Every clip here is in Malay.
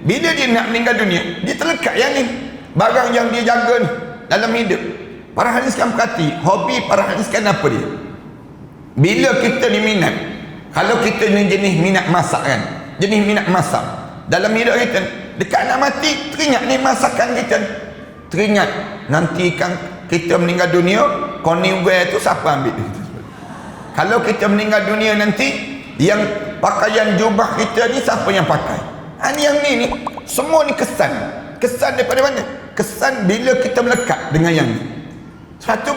Bila dia nak meninggal dunia, dia terlekat yang ni, barang yang dia jaga ni dalam hidup. Para hadis kan perhati, hobi para hadis kan apa dia? Bila kita ni minat, kalau kita ni jenis minat masak kan, jenis minat masak dalam hidup kita, dekat nak mati teringat ni masakan kita, teringat nanti kan kita meninggal dunia, Conway tu siapa ambil? Kalau kita meninggal dunia nanti, yang pakaian jubah kita ni siapa yang pakai? Ini yang ni semua ni kesan daripada mana? Kesan bila kita melekat dengan yang ni. Satu,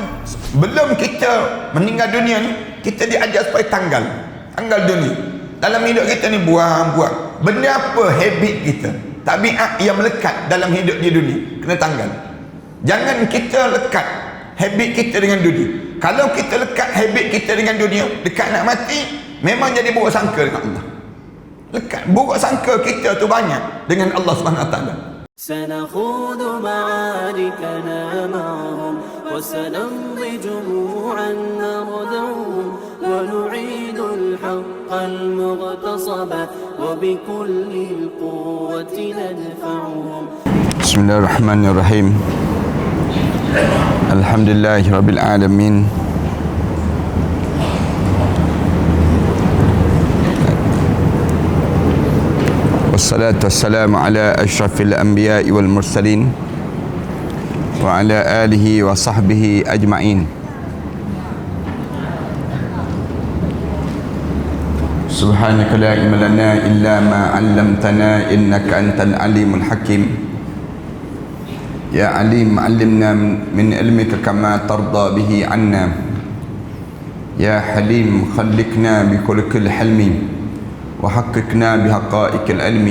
belum kita meninggal dunia ni, kita diajar supaya tanggal dunia. Dalam hidup kita ni buang benda apa habit kita, tabiat yang melekat dalam hidup di dunia, kena tanggal. Jangan kita lekat habit kita dengan dunia. Kalau kita lekat habit kita dengan dunia, dekat nak mati memang jadi buruk sangka dengan Allah. Lekat buruk sangka kita tu banyak dengan Allah Subhanahu Wa Taala. سنخوض معاركنا معهم وسنمضي جموعا نردعهم ونعيد الحق المغتصب وبكل القوة ندفعهم. بسم الله الرحمن الرحيم. الحمد لله رب العالمين. والصلاة والسلام على أشرف الأنبياء والمرسلين وعلى آله وصحبه أجمعين. سبحانك لا علم لنا إلا ما علمتنا إنك أنت العليم الحكيم. يا عليم علمنا من علمك كما ترضى به عنا. يا حليم خلقنا بخلق الحلم وحققنا بحقائق العلم.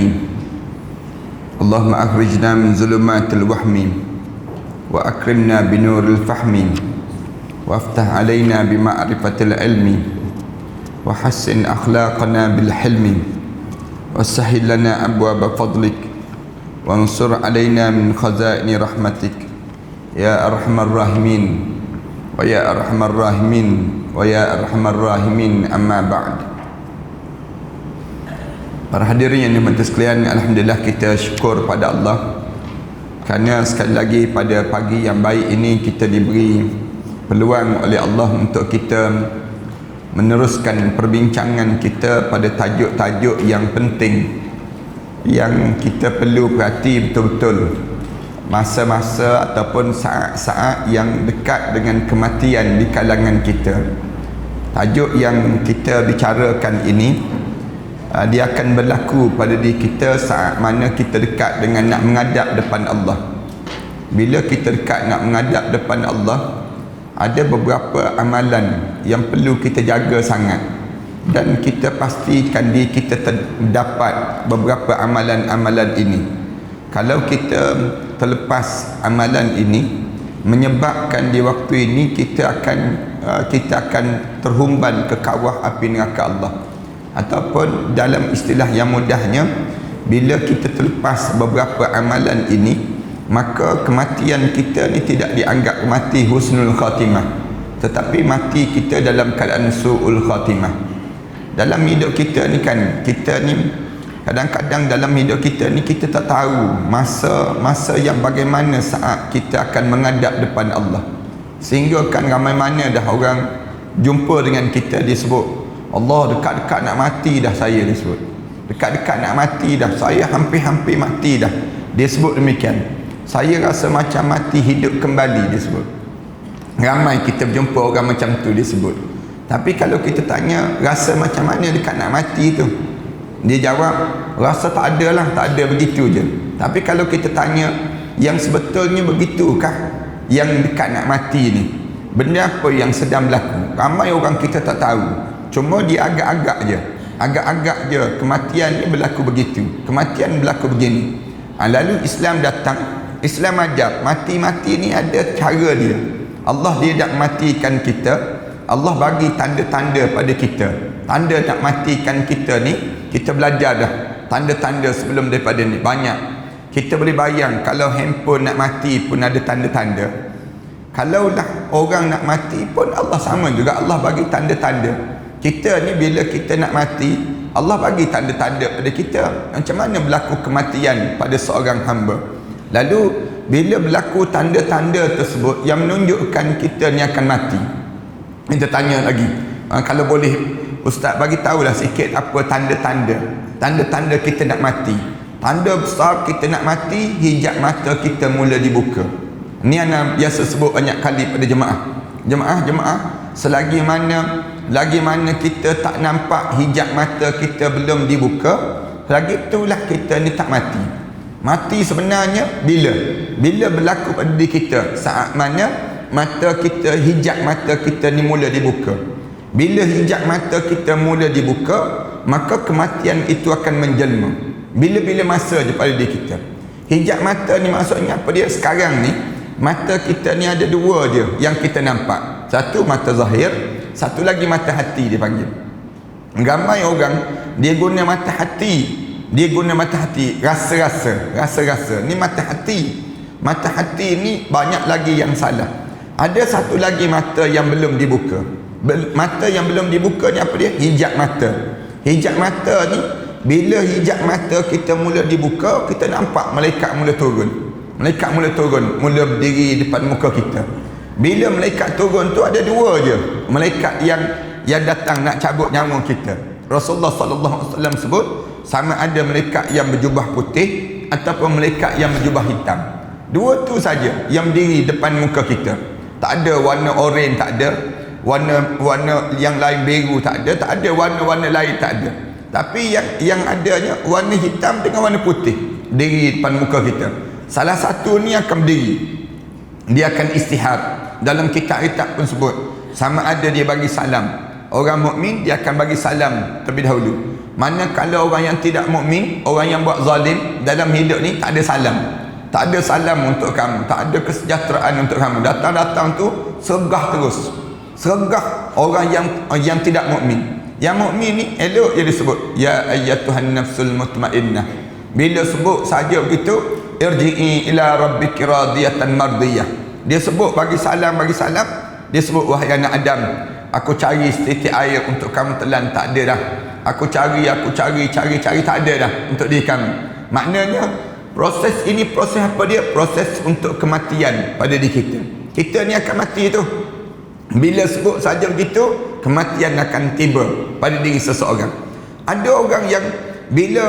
اللهم أخرجنا من ظلمات الوهم وأكرمنا بنور الفهم وافتح علينا بمعرفة العلم وحسن أخلاقنا بالحلم وسهل لنا أبواب فضلك وانصر علينا من خزائن رحمتك يا أرحم الراحمين ويا أرحم الراحمين ويا أرحم الراحمين. أما بعد. Para hadirin yang dirahmati sekalian, alhamdulillah kita syukur pada Allah kerana sekali lagi pada pagi yang baik ini kita diberi peluang oleh Allah untuk kita meneruskan perbincangan kita pada tajuk-tajuk yang penting yang kita perlu perhati betul-betul masa-masa ataupun saat-saat yang dekat dengan kematian di kalangan kita. Tajuk yang kita bicarakan ini dia akan berlaku pada diri kita saat mana kita dekat dengan nak menghadap depan Allah. Bila kita dekat nak menghadap depan Allah, ada beberapa amalan yang perlu kita jaga sangat, dan kita pastikan diri kita terdapat beberapa amalan-amalan ini. Kalau kita terlepas amalan ini, menyebabkan di waktu ini kita akan terhumban ke kawah api neraka Allah. Ataupun dalam istilah yang mudahnya, bila kita terlepas beberapa amalan ini, maka kematian kita ni tidak dianggap mati husnul khatimah, tetapi mati kita dalam keadaan su'ul khatimah. Dalam hidup kita ni kan, kita ni kadang-kadang dalam hidup kita ni kita tak tahu masa yang bagaimana saat kita akan menghadap depan Allah. Sehingga kan ramai mana dah orang jumpa dengan kita, dia sebut, Allah, dekat-dekat nak mati dah saya, dia sebut. Dekat-dekat nak mati dah, saya hampir-hampir mati dah. Dia sebut demikian. Saya rasa macam mati hidup kembali, dia sebut. Ramai kita berjumpa orang macam tu, dia sebut. Tapi kalau kita tanya, rasa macam mana dekat nak mati tu? Dia jawab, rasa tak ada lah, tak ada, begitu je. Tapi kalau kita tanya, yang sebetulnya begitukah yang dekat nak mati ni? Benda apa yang sedang berlaku? Ramai orang kita tak tahu. Cuma dia agak-agak je kematian ni berlaku begitu, kematian berlaku begini. Lalu Islam datang, Islam ajar mati-mati ni ada cara dia. Allah dia nak matikan kita, Allah bagi tanda-tanda pada kita. Tanda nak matikan kita ni, kita belajar dah tanda-tanda sebelum daripada ni banyak. Kita boleh bayang kalau handphone nak mati pun ada tanda-tanda. Kalau dah orang nak mati pun Allah sama juga, Allah bagi tanda-tanda. Kita ni bila kita nak mati, Allah bagi tanda-tanda pada kita macam mana berlaku kematian pada seorang hamba. Lalu bila berlaku tanda-tanda tersebut yang menunjukkan kita ni akan mati, kita tanya lagi, kalau boleh Ustaz bagi tahulah sikit apa tanda-tanda kita nak mati. Tanda besar kita nak mati, hijab mata kita mula dibuka. Ni ana biasa sebut banyak kali pada jemaah, selagi mana kita tak nampak hijab mata kita belum dibuka, lagi itulah kita ni tak mati. Mati sebenarnya bila berlaku pada diri kita, saat mana mata kita, hijab mata kita ni mula dibuka. Bila hijab mata kita mula dibuka, maka kematian itu akan menjelma. Bila masa je pada diri kita. Hijab mata ni maksudnya apa dia? Sekarang ni mata kita ni ada dua je yang kita nampak. Satu mata zahir, satu lagi mata hati dia panggil. Ramai orang dia guna mata hati, rasa-rasa. Ni mata hati ni banyak lagi yang salah. Ada satu lagi mata yang belum dibuka. Mata yang belum dibuka ni apa dia? Hijab mata ni, bila hijab mata kita mula dibuka, kita nampak malaikat mula turun, mula berdiri depan muka kita. Bila malaikat turun tu ada dua je malaikat yang datang nak cabut nyawa kita. Rasulullah sallallahu alaihi wasallam sebut sama ada malaikat yang berjubah putih ataupun malaikat yang berjubah hitam. Dua tu saja yang berdiri depan muka kita. Tak ada warna oranye, tak ada warna yang lain, biru tak ada warna-warna lain, tak ada. Tapi yang adanya warna hitam dengan warna putih diri depan muka kita. Salah satu ni akan berdiri, dia akan istihad. Dalam kitab-kitab pun sebut sama ada dia bagi salam. Orang mukmin dia akan bagi salam terlebih dahulu. Manakala orang yang tidak mukmin, orang yang buat zalim dalam hidup ni tak ada salam. Tak ada salam untuk kamu, tak ada kesejahteraan untuk kamu. Datang-datang tu sergah terus. Sergah orang yang tidak mukmin. Yang mukmin ni elok dia disebut ya ayyatuhan nafsul mutmainnah. Bila sebut saja begitu, irji'i ila rabbiki radiyatan mardiyah. Dia sebut bagi salam, dia sebut wahai anak Adam, aku cari setitik air untuk kamu telan, tak ada dah. Aku cari tak ada dah untuk diri kamu. Maknanya proses ini proses apa dia? Proses untuk kematian pada diri kita. Kita ni akan mati tu. Bila sebut saja begitu, kematian akan tiba pada diri seseorang. Ada orang yang bila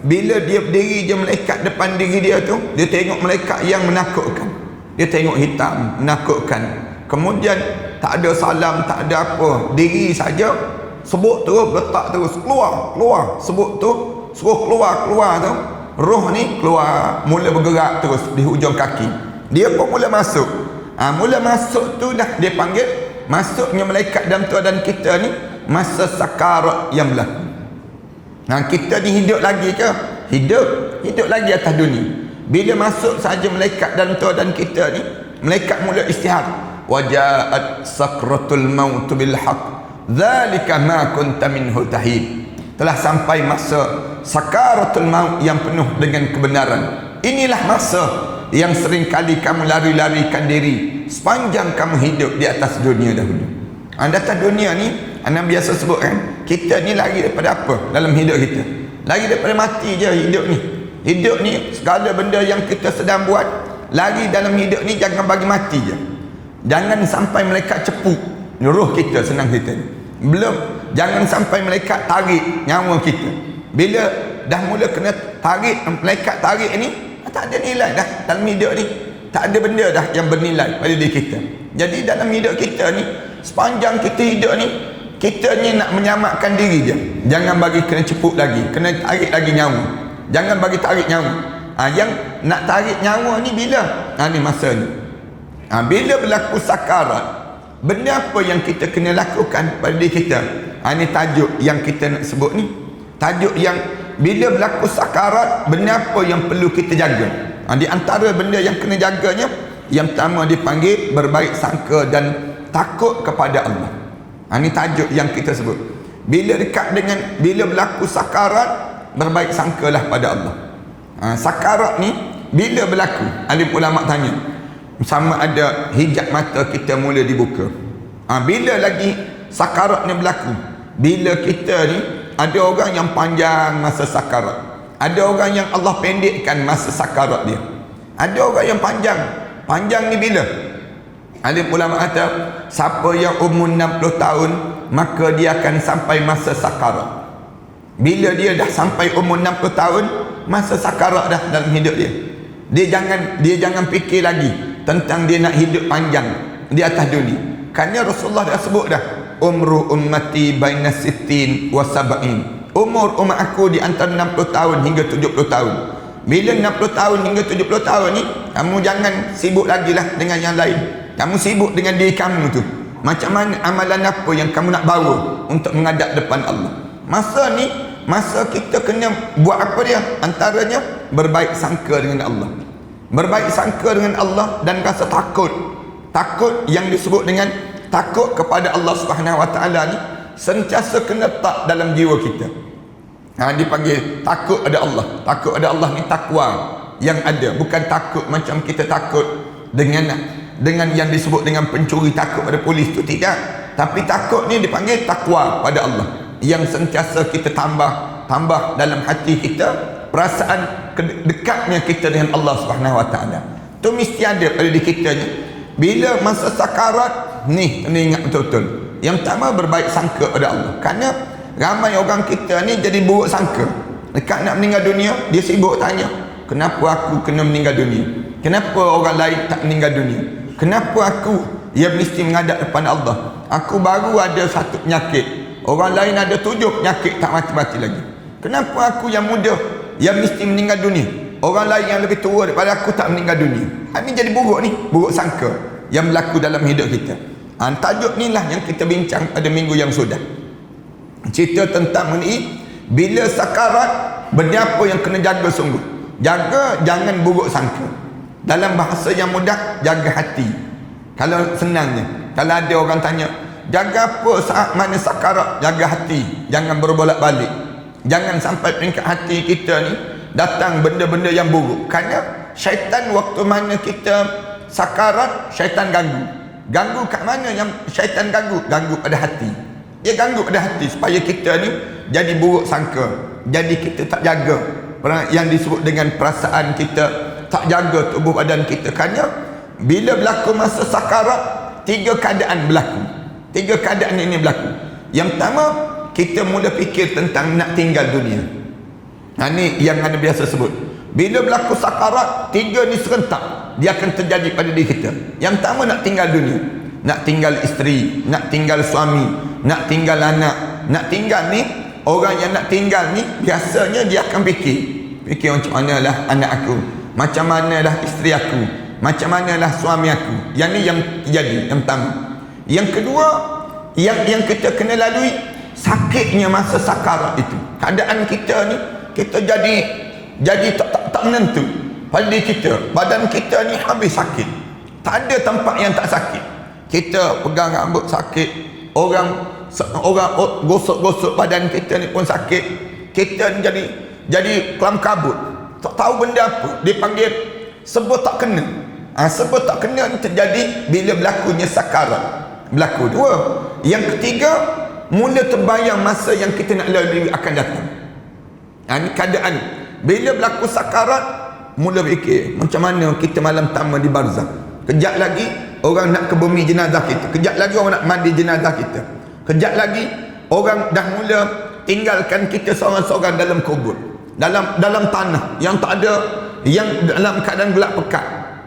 dia berdiri je malaikat depan diri dia tu, dia tengok malaikat yang menakutkan. Dia tengok hitam, menakutkan. Kemudian tak ada salam, tak ada apa. Diri saja sebut terus, letak terus, keluar. Sebut tu, suruh keluar tu. Roh ni keluar, mula bergerak terus di hujung kaki. Dia pun mula masuk. Mula masuk tu dah dia panggil masuknya malaikat dalam tuadan kita ni masa sakarat yang berlaku. Kita ni hidup lagi ke? Hidup lagi atas dunia. Bila masuk saja malaikat dalam tuadan kita ni, malaikat mula istihad. Wajaat sakratul maut bil haqq, dzalika ma kunta minhu tahid. Telah sampai masa sakaratul maut yang penuh dengan kebenaran. Inilah masa yang sering kali kamu lari-larikan diri sepanjang kamu hidup di atas dunia dahulu. Di atas dunia ni, anda biasa sebut kan, kita ni lari daripada apa dalam hidup kita? Lari daripada mati je hidup ni. Hidup ni, segala benda yang kita sedang buat, lari dalam hidup ni jangan bagi mati je. Jangan sampai malaikat cepuk roh kita, senang kita ni. Belum, jangan sampai malaikat tarik nyawa kita. Bila dah mula kena tarik, malaikat tarik ni, tak ada nilai dah dalam hidup ni. Tak ada benda dah yang bernilai pada diri kita. Jadi dalam hidup kita ni, sepanjang kita hidup ni, kita ni nak menyelamatkan diri je. Jangan bagi kena cepuk lagi, kena tarik lagi nyawa. Jangan bagi tarik nyawa. Yang nak tarik nyawa ni bila? Ni masa ni. Bila berlaku sakarat, benda apa yang kita kena lakukan pada diri kita? Ni tajuk yang kita nak sebut ni. Tajuk yang bila berlaku sakarat, benda apa yang perlu kita jaga? Di antara benda yang kena jaganya, yang pertama dipanggil berbaik sangka dan takut kepada Allah. Ini tajuk yang kita sebut. Bila berlaku sakarat, berbaik sangkalah pada Allah. Sakarat ni bila berlaku, alim ulama tanya, sama ada hijab mata kita mula dibuka. Bila lagi sakarat ni berlaku? Bila kita ni ada orang yang panjang masa sakarat, ada orang yang Allah pendekkan masa sakarat dia. Ada orang yang panjang ni bila? Alim ulama kata, siapa yang umur 60 tahun maka dia akan sampai masa sakarat. Bila dia dah sampai umur 60 tahun, masa sakarat dah dalam hidup dia. Dia jangan fikir lagi tentang dia nak hidup panjang di atas dunia. Kerana Rasulullah dah sebut dah, umru ummati baina sittin wa sab'in. Umur umat aku di antara 60 tahun hingga 70 tahun. Bila 60 tahun hingga 70 tahun ni, kamu jangan sibuk lagi lah dengan yang lain. Kamu sibuk dengan diri kamu tu. Macam mana amalan apa yang kamu nak bawa untuk menghadap depan Allah. Masa ni, masa kita kena buat apa dia? Antaranya berbaik sangka dengan Allah. Berbaik sangka dengan Allah dan rasa takut. Takut yang disebut dengan takut kepada Allah Subhanahu Wa Taala ni sentiasa kena tak dalam jiwa kita. Dipanggil takut ada Allah. Takut ada Allah ni takwa yang ada, bukan takut macam kita takut dengan yang disebut dengan pencuri takut pada polis tu, tidak. Tapi takut ni dipanggil takwa pada Allah, yang sentiasa kita tambah dalam hati kita perasaan dekatnya kita dengan Allah Subhanahu Wa Taala. Tu mesti ada pada diri kita ni. Bila masa sakarat ni, kena ingat betul-betul. Yang pertama, berbaik sangka pada Allah. Kerana ramai orang kita ni jadi buruk sangka. Dekat nak meninggal dunia, dia sibuk tanya, kenapa aku kena meninggal dunia? Kenapa orang lain tak meninggal dunia? Kenapa aku yang mesti menghadap depan Allah? Aku baru ada satu penyakit, orang lain ada 7 penyakit tak mati-mati lagi. Kenapa aku yang muda yang mesti meninggal dunia? Orang lain yang lebih tua daripada aku tak meninggal dunia. Ini jadi buruk ni, buruk sangka yang berlaku dalam hidup kita. Tajuk ni lah yang kita bincang pada minggu yang sudah. Cerita tentang mengenai bila sakarat, benda apa yang kena jaga sungguh. Jaga, jangan buruk sangka. Dalam bahasa yang mudah, jaga hati. Kalau senangnya, kalau ada orang tanya, jaga apa saat mana sakarat? Jaga hati, jangan berbolak-balik. Jangan sampai peringkat hati kita ni datang benda-benda yang buruk. Kerana syaitan waktu mana kita sakarat, syaitan ganggu. Ganggu kat mana yang syaitan ganggu? Ganggu pada hati. Dia ganggu pada hati supaya kita ni jadi buruk sangka. Jadi kita tak jaga yang disebut dengan perasaan kita, tak jaga tubuh badan kita. Kerana bila berlaku masa sakarat, 3 keadaan berlaku. 3 keadaan ini berlaku. Yang pertama, kita mula fikir tentang nak tinggal dunia. Ini yang Anda biasa sebut. Bila berlaku sakarat, 3 ni serentak, dia akan terjadi pada diri kita. Yang pertama, nak tinggal dunia. Nak tinggal isteri, nak tinggal suami, nak tinggal anak. Nak tinggal ni, orang yang nak tinggal ni biasanya dia akan fikir macam manalah anak aku, macam manalah isteri aku, macam manalah suami aku. Yang ni yang terjadi, yang pertama. Yang kedua, yang kita kena lalui, sakitnya masa sakarat itu. Keadaan kita ni, kita jadi tak menentu pada diri kita. Badan kita ni habis sakit, tak ada tempat yang tak sakit. Kita pegang rambut sakit, orang gosok-gosok badan kita ni pun sakit. Kita ni jadi kelam kabut, tak tahu benda apa. Dia panggil sebut tak kena. Sebut tak kena ni terjadi bila berlakunya sakarat. Berlaku 2. Yang ketiga, mula terbayang masa yang kita nak lalui akan datang. Ini keadaan bila berlaku sakarat, mula fikir macam mana kita malam pertama di barzakh. Kejap lagi orang nak ke bumi jenazah kita, kejap lagi orang nak mandi jenazah kita, kejap lagi orang dah mula tinggalkan kita seorang-seorang dalam kubur, dalam tanah yang tak ada, yang dalam keadaan gelap pekat.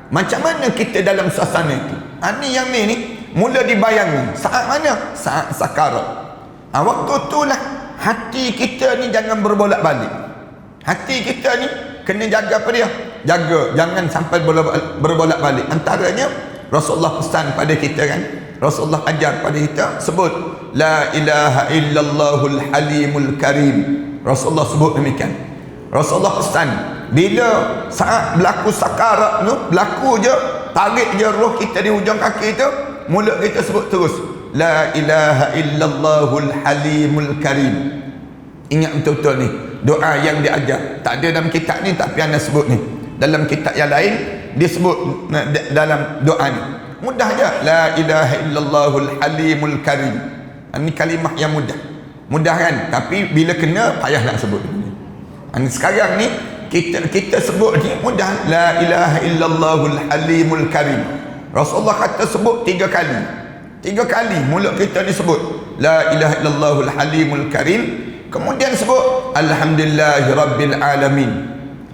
Macam mana kita dalam suasana itu? Ini yang ni mula dibayangi. Saat mana? Saat sakarat. Waktu itulah hati kita ni jangan berbolak-balik. Hati kita ni kena jaga apa dia? Jaga, jangan sampai berbolak-balik. Antaranya Rasulullah pesan pada kita kan, Rasulullah ajar pada kita, sebut la ilaha illallahul halimul karim. Rasulullah sebut demikian. Rasulullah pesan, bila saat berlaku sakarat tu, berlaku je, tarik je roh kita di hujung kaki tu, mulut kita sebut terus la ilaha illallahul halimul karim. Ingat betul-betul ni doa yang diajar. Tak ada dalam kitab ni, tapi anda sebut ni. Dalam kitab yang lain disebut dalam doa ni. Mudah je, la ilaha illallahul halimul karim. Ini kalimah yang mudah. Mudah kan? Tapi bila kena payah nak sebut. Sekarang ni kita sebut ni mudah. La ilaha illallahul halimul karim. Rasulullah kata sebut 3 kali. 3 kali mulut kita disebut la ilaha illallahul halimul karim. Kemudian sebut alhamdulillahi rabbil alamin.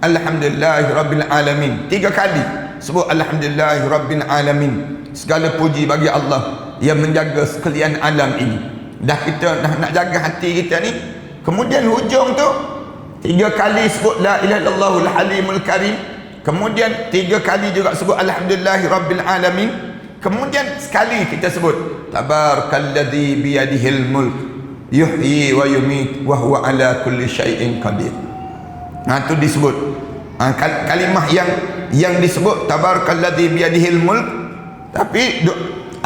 Alhamdulillahi rabbil alamin. 3 kali sebut alhamdulillahi rabbil alamin. Segala puji bagi Allah yang menjaga sekalian alam ini. Dah kita nak jaga hati kita ni. Kemudian hujung tu 3 kali sebut la ilaha illallahul halimul karim. Kemudian 3 kali juga sebut alhamdulillahi rabbil alamin. Kemudian sekali kita sebut tabarakalladzi biyadihil mulk yuhyi wa yumit wa huwa ala kulli syai'in qadir. Tu disebut kalimah yang disebut tabarakalladzi biyadihil mulk. Tapi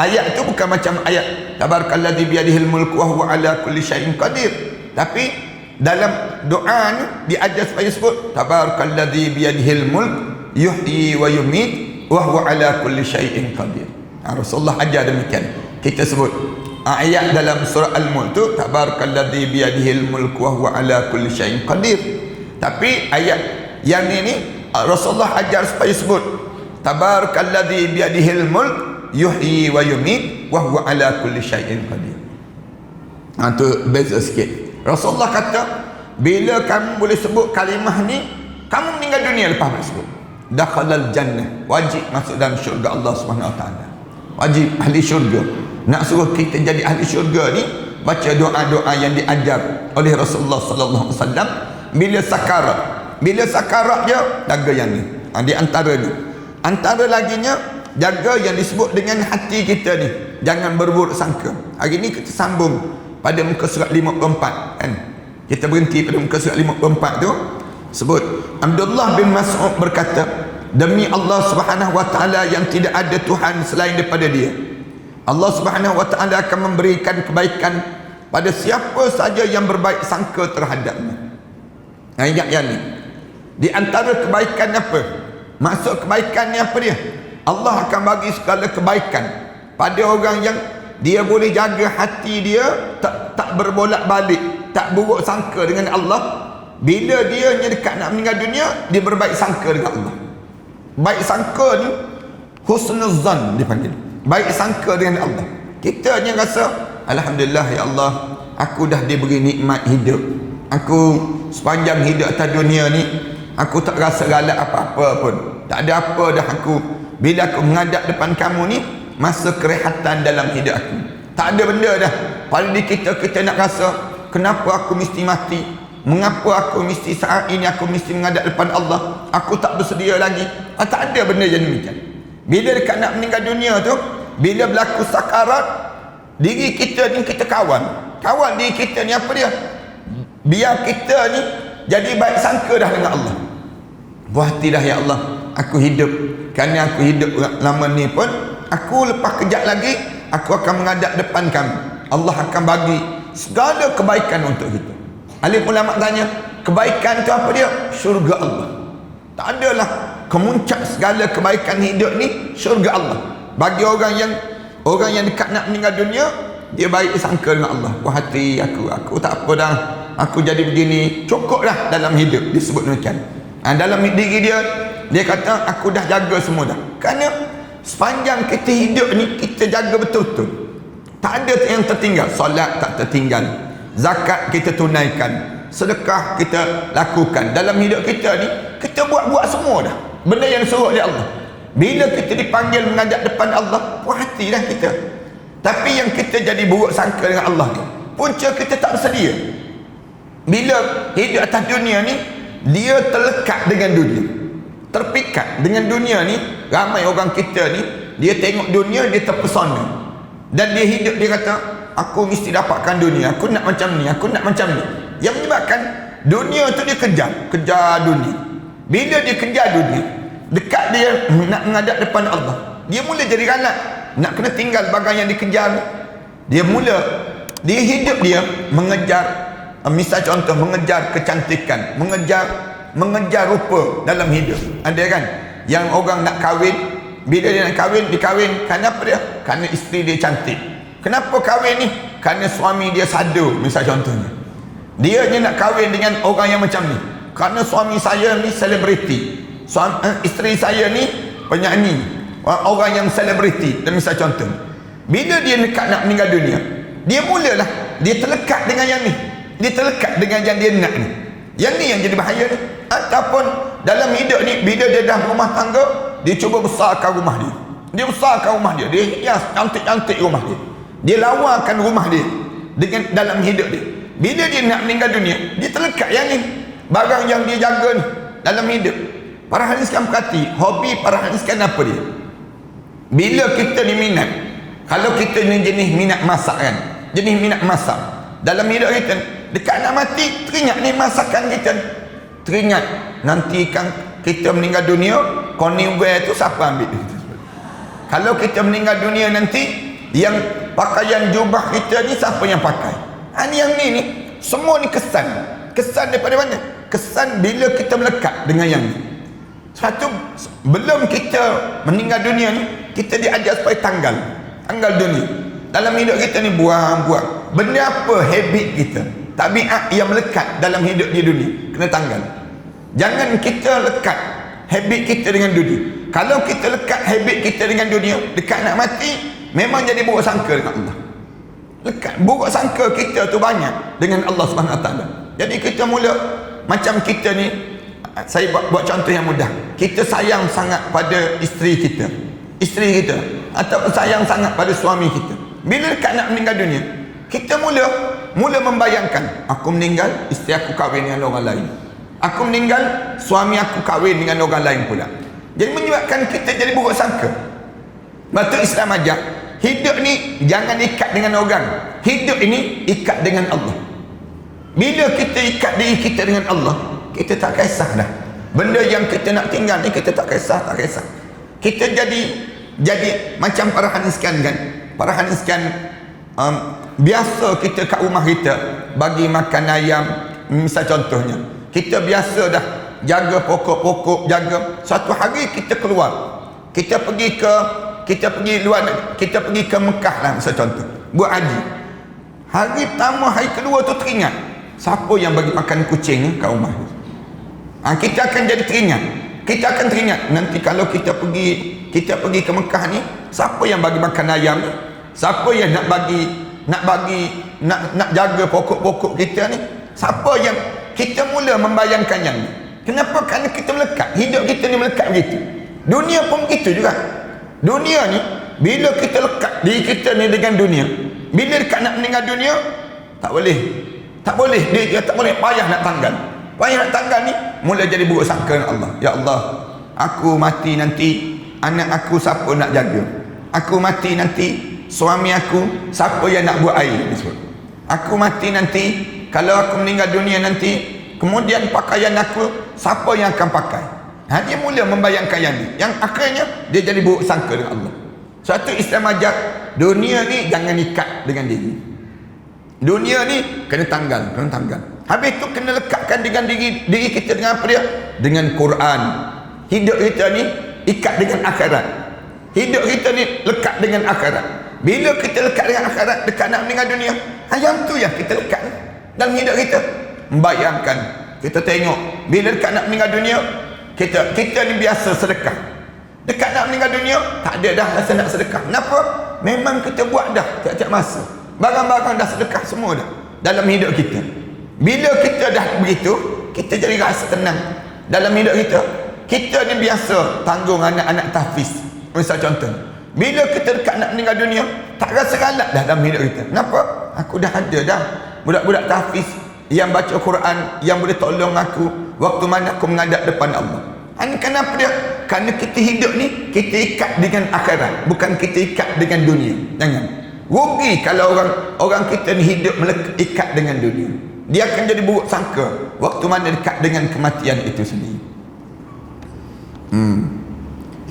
ayat tu bukan macam ayat tabarakalladzi biyadihil mulk wa huwa ala kulli syai'in qadir. Tapi dalam doa ni diajar supaya sebut tabarakalladzi biyadihil mulk yuhyi wa yumit wa huwa ala kulli syai'in qadir. Rasulullah ajar demikian. Kita sebut ayat dalam surah Al-Mulk tu tabarakalladzi biyadihil mulk wa huwa ala kulli syai'in qadir. Tapi ayat yang ini Rasulullah ajar supaya sebut tabarakalladzi biyadihil mulk yuhyi wa yumit wa huwa ala kulli syai'in qadir. Tu beza sikit. Rasulullah kata bila kamu boleh sebut kalimah ni, kamu meninggal dunia lepas tersebut, dakhalal jannah, wajib masuk dalam syurga Allah Subhanahu Wa Taala. Wajib ahli syurga. Nak suruh kita jadi ahli syurga ni, baca doa-doa yang diajar oleh Rasulullah sallallahu alaihi wasallam bila sakarat. Bila sakarat dia jaga yang ni. Di antara ni. Antara laginya jaga yang disebut dengan hati kita ni. Jangan berburuk sangka. Hari ni kita sambung pada muka surat 54 kan. Kita berhenti pada muka surat 54 tu. Sebut Abdullah bin Mas'ud berkata, demi Allah Subhanahu wa taala yang tidak ada Tuhan selain daripada Dia, Allah Subhanahu wa taala akan memberikan kebaikan pada siapa saja yang berbaik sangka terhadapnya. Ingat yang ni. Di antara kebaikan apa? Maksud kebaikan ni apa dia? Allah akan bagi segala kebaikan pada orang yang dia boleh jaga hati dia, tak berbolak-balik, tak buruk sangka dengan Allah. Bila dia dekat nak meninggal dunia, dia berbaik sangka dengan Allah. Baik sangka ni husnuzan dipanggil. Baik sangka dengan Allah. Kita ni rasa alhamdulillah ya Allah, aku dah diberi nikmat hidup. Aku sepanjang hidup atas dunia ni, aku tak rasa galak apa-apa pun. Tak ada apa dah aku. Bila aku menghadap depan kamu ni, masa kerehatan dalam hidup aku. Tak ada benda dah. Pada diri kita nak rasa, kenapa aku mesti mati? Mengapa aku mesti saat ini aku mesti menghadap depan Allah? Aku tak bersedia lagi. Tak ada benda yang demikian. Bila dekat nak meninggal dunia tu, bila berlaku sakarat, diri kita ni kita kawan. Kawan diri kita ni apa dia? Biar kita ni jadi baik sangka dah dengan Allah. Buah hati dah ya Allah, aku hidup. Kerana aku hidup lama ni pun, aku lepas kejap lagi aku akan menghadap depan kamu. Allah akan bagi segala kebaikan untuk kita. Alim ulama tanya, kebaikan tu apa dia? Syurga Allah. Tak adalah kemuncak segala kebaikan hidup ni syurga Allah. Bagi orang yang dekat nak meninggal dunia, dia baik sangka dengan Allah. Wah hati aku tak apa dah. Aku jadi begini, cukup dah dalam hidup, disebut demikian. Dalam diri dia kata aku dah jaga semua dah. Kerana sepanjang kita hidup ni, kita jaga betul-betul. Tak ada yang tertinggal. Solat tak tertinggal, zakat kita tunaikan, sedekah kita lakukan. Dalam hidup kita ni, kita buat semua dah benda yang disuruh oleh Allah. Bila kita dipanggil menghadap depan Allah, puas hati dah kita. Tapi yang kita jadi buruk sangka dengan Allah ni, punca kita tak bersedia. Bila hidup atas dunia ni, dia terlekat dengan dunia, terpikat dengan dunia ni. Ramai orang kita ni, dia tengok dunia, dia terpesona. Dan dia hidup, dia kata, aku mesti dapatkan dunia, aku nak macam ni, aku nak macam ni. Yang menyebabkan dunia tu dia kejar dunia. Bila dia kejar dunia, dekat dia nak menghadap depan Allah, dia mula jadi galak, nak kena tinggal bagai yang dikejar. Dia hidup dia mengejar, misal contoh, mengejar kecantikan, mengejar rupa dalam hidup. Ada kan yang orang nak kahwin, bila dia nak kahwin, dia kahwin kerana apa dia? Kerana isteri dia cantik. Kenapa kahwin ni? kerana suami dia sadu, misal contohnya. Dia je nak kahwin dengan orang yang macam ni. Kerana suami saya ni selebriti. Isteri saya ni penyanyi, orang yang selebriti, dan misal contoh. Bila dia dekat nak meninggal dunia, dia mulalah dia terlekat dengan yang ni. Dia terlekat dengan yang dia nak ni. Yang ni yang jadi bahaya ni. Ataupun dalam hidup ni, bila dia dah berumah tangga, dia cuba besarkan rumah dia. Dia besarkan rumah dia. Dia hias cantik-cantik rumah dia. Dia lawakan rumah dia dengan dalam hidup dia. Bila dia nak meninggal dunia, dia terlekat yang ni. Barang yang dia jaga ni dalam hidup. Para hadis kan perhati, hobi para hadis kan apa dia? Bila kita ni minat, kalau kita ni jenis minat masak kan, jenis minat masak dalam hidup kita, dekat nak mati, teringat ni masakan kita, teringat nanti kan kita meninggal dunia, koneware tu siapa ambil? Kalau kita meninggal dunia nanti, yang pakaian jubah kita ni siapa yang pakai? Ini yang ni semua ni kesan daripada mana? Kesan bila kita melekat dengan yang ni. Satu, belum kita meninggal dunia ni, kita diajar supaya tanggal dunia. Dalam hidup kita ni buang-buang. Benda apa habit kita, tabiat yang melekat dalam hidup di dunia, kena tanggal. Jangan kita lekat habit kita dengan dunia. Kalau kita lekat habit kita dengan dunia, dekat nak mati, memang jadi buruk sangka dengan Allah. Lekat buruk sangka kita tu banyak dengan Allah SWT. Jadi kita mula macam kita ni, saya buat contoh yang mudah. Kita sayang sangat pada isteri kita, ataupun sayang sangat pada suami kita. Bila dekat nak meninggal dunia, kita mula membayangkan, aku meninggal, isteri aku kahwin dengan orang lain, aku meninggal, suami aku kahwin dengan orang lain pula. Jadi menyebabkan kita jadi buruk sangka. Betul Islam ajar, hidup ni jangan ikat dengan orang, hidup ini ikat dengan Allah. Bila kita ikat diri kita dengan Allah, kita tak kisah dah. Benda yang kita nak tinggal ni kita tak kisah. Kita jadi macam para hadis kan. Para hadis kan, biasa kita kat rumah kita bagi makan ayam, misal contohnya. Kita biasa dah jaga pokok-pokok, jaga. Suatu hari kita keluar. Kita pergi ke Mekah lah, misal contoh. Buat haji. Hari pertama, hari kedua tu teringat, siapa yang bagi makan kucing kat rumah? Kita akan jadi teringat. Kita akan teringat nanti kalau kita pergi ke Mekah ni, siapa yang bagi makan ayam ni? Siapa yang nak jaga pokok-pokok kita ni? Siapa yang kita mula membayangkan yang ni? Kenapa? Kerana kita melekat. Hidup kita ni melekat begitu. Dunia pun begitu juga. Dunia ni, bila kita lekat diri kita ni dengan dunia, bila dekat nak meninggal dunia, tak boleh, dia tak boleh, payah nak tanggal ni, mula jadi buruk sangka dengan Allah. Ya Allah, aku mati nanti, anak aku siapa nak jaga? Aku mati nanti, suami aku siapa yang nak buat air? Aku mati nanti, kalau aku meninggal dunia nanti, kemudian pakaian aku siapa yang akan pakai? Dia mula membayangkan yang ni, yang akhirnya dia jadi buruk sangka dengan Allah. Suatu Islam ajar, dunia ni jangan ikat dengan diri. Dunia ni kena tanggal. Habis tu kena lekatkan dengan diri kita dengan apa dia? Dengan Quran. Hidup kita ni ikat dengan akhirat. Hidup kita ni lekat dengan akhirat. Bila kita lekat dengan akhirat, dekat nak meninggal dunia, yang tu yang kita lekat dalam hidup kita. Membayangkan, kita tengok bila dekat nak meninggal dunia, kita ni biasa sedekah. Dekat nak meninggal dunia, tak ada dah rasa nak sedekah. Kenapa? Memang kita buat dah tiap-tiap masa. Barang-barang dah sedekah semua dah dalam hidup kita. Bila kita dah begitu, kita jadi rasa tenang dalam hidup kita. Kita ni biasa tanggung anak-anak tahfiz, misal contoh. Bila kita dekat nak meninggal dunia, tak rasa galak dah dalam hidup kita. Kenapa? Aku dah ada dah budak-budak tahfiz yang baca Quran, yang boleh tolong aku waktu mana aku menghadap depan Allah. Ini kenapa dia? Kerana kita hidup ni, kita ikat dengan akhirat, bukan kita ikat dengan dunia. Jangan. Rugi kalau orang kita ni hidup ikat dengan dunia. Dia akan jadi buruk sangka waktu mana dekat dengan kematian itu sendiri.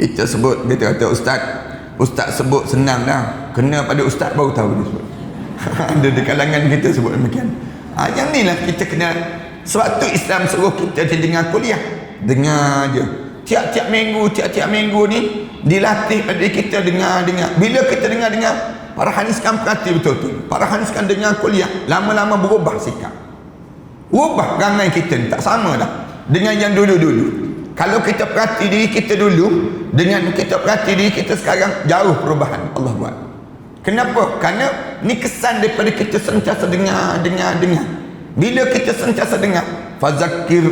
Kita sebut, kita kata Ustaz sebut senang dah, kena pada Ustaz baru tahu dia sebut. Ada di kalangan kita sebut demikian. Yang ni lah kita kena. Sebab tu Islam suruh kita dengar kuliah. Dengar je. Tiap-tiap minggu ni dilatih pada kita dengar. Bila kita dengar, para hadis kan perhati betul-betul. Para hadis kan dengar kuliah, lama-lama berubah sikap. Ubah perangai kita ni tak sama dah dengan yang dulu-dulu. Kalau kita perhati diri kita dulu dengan kita perhati diri kita sekarang, jauh perubahan Allah buat. Kenapa? Kerana ni kesan daripada kita sentiasa dengar. Bila kita sentiasa dengar, fazakir,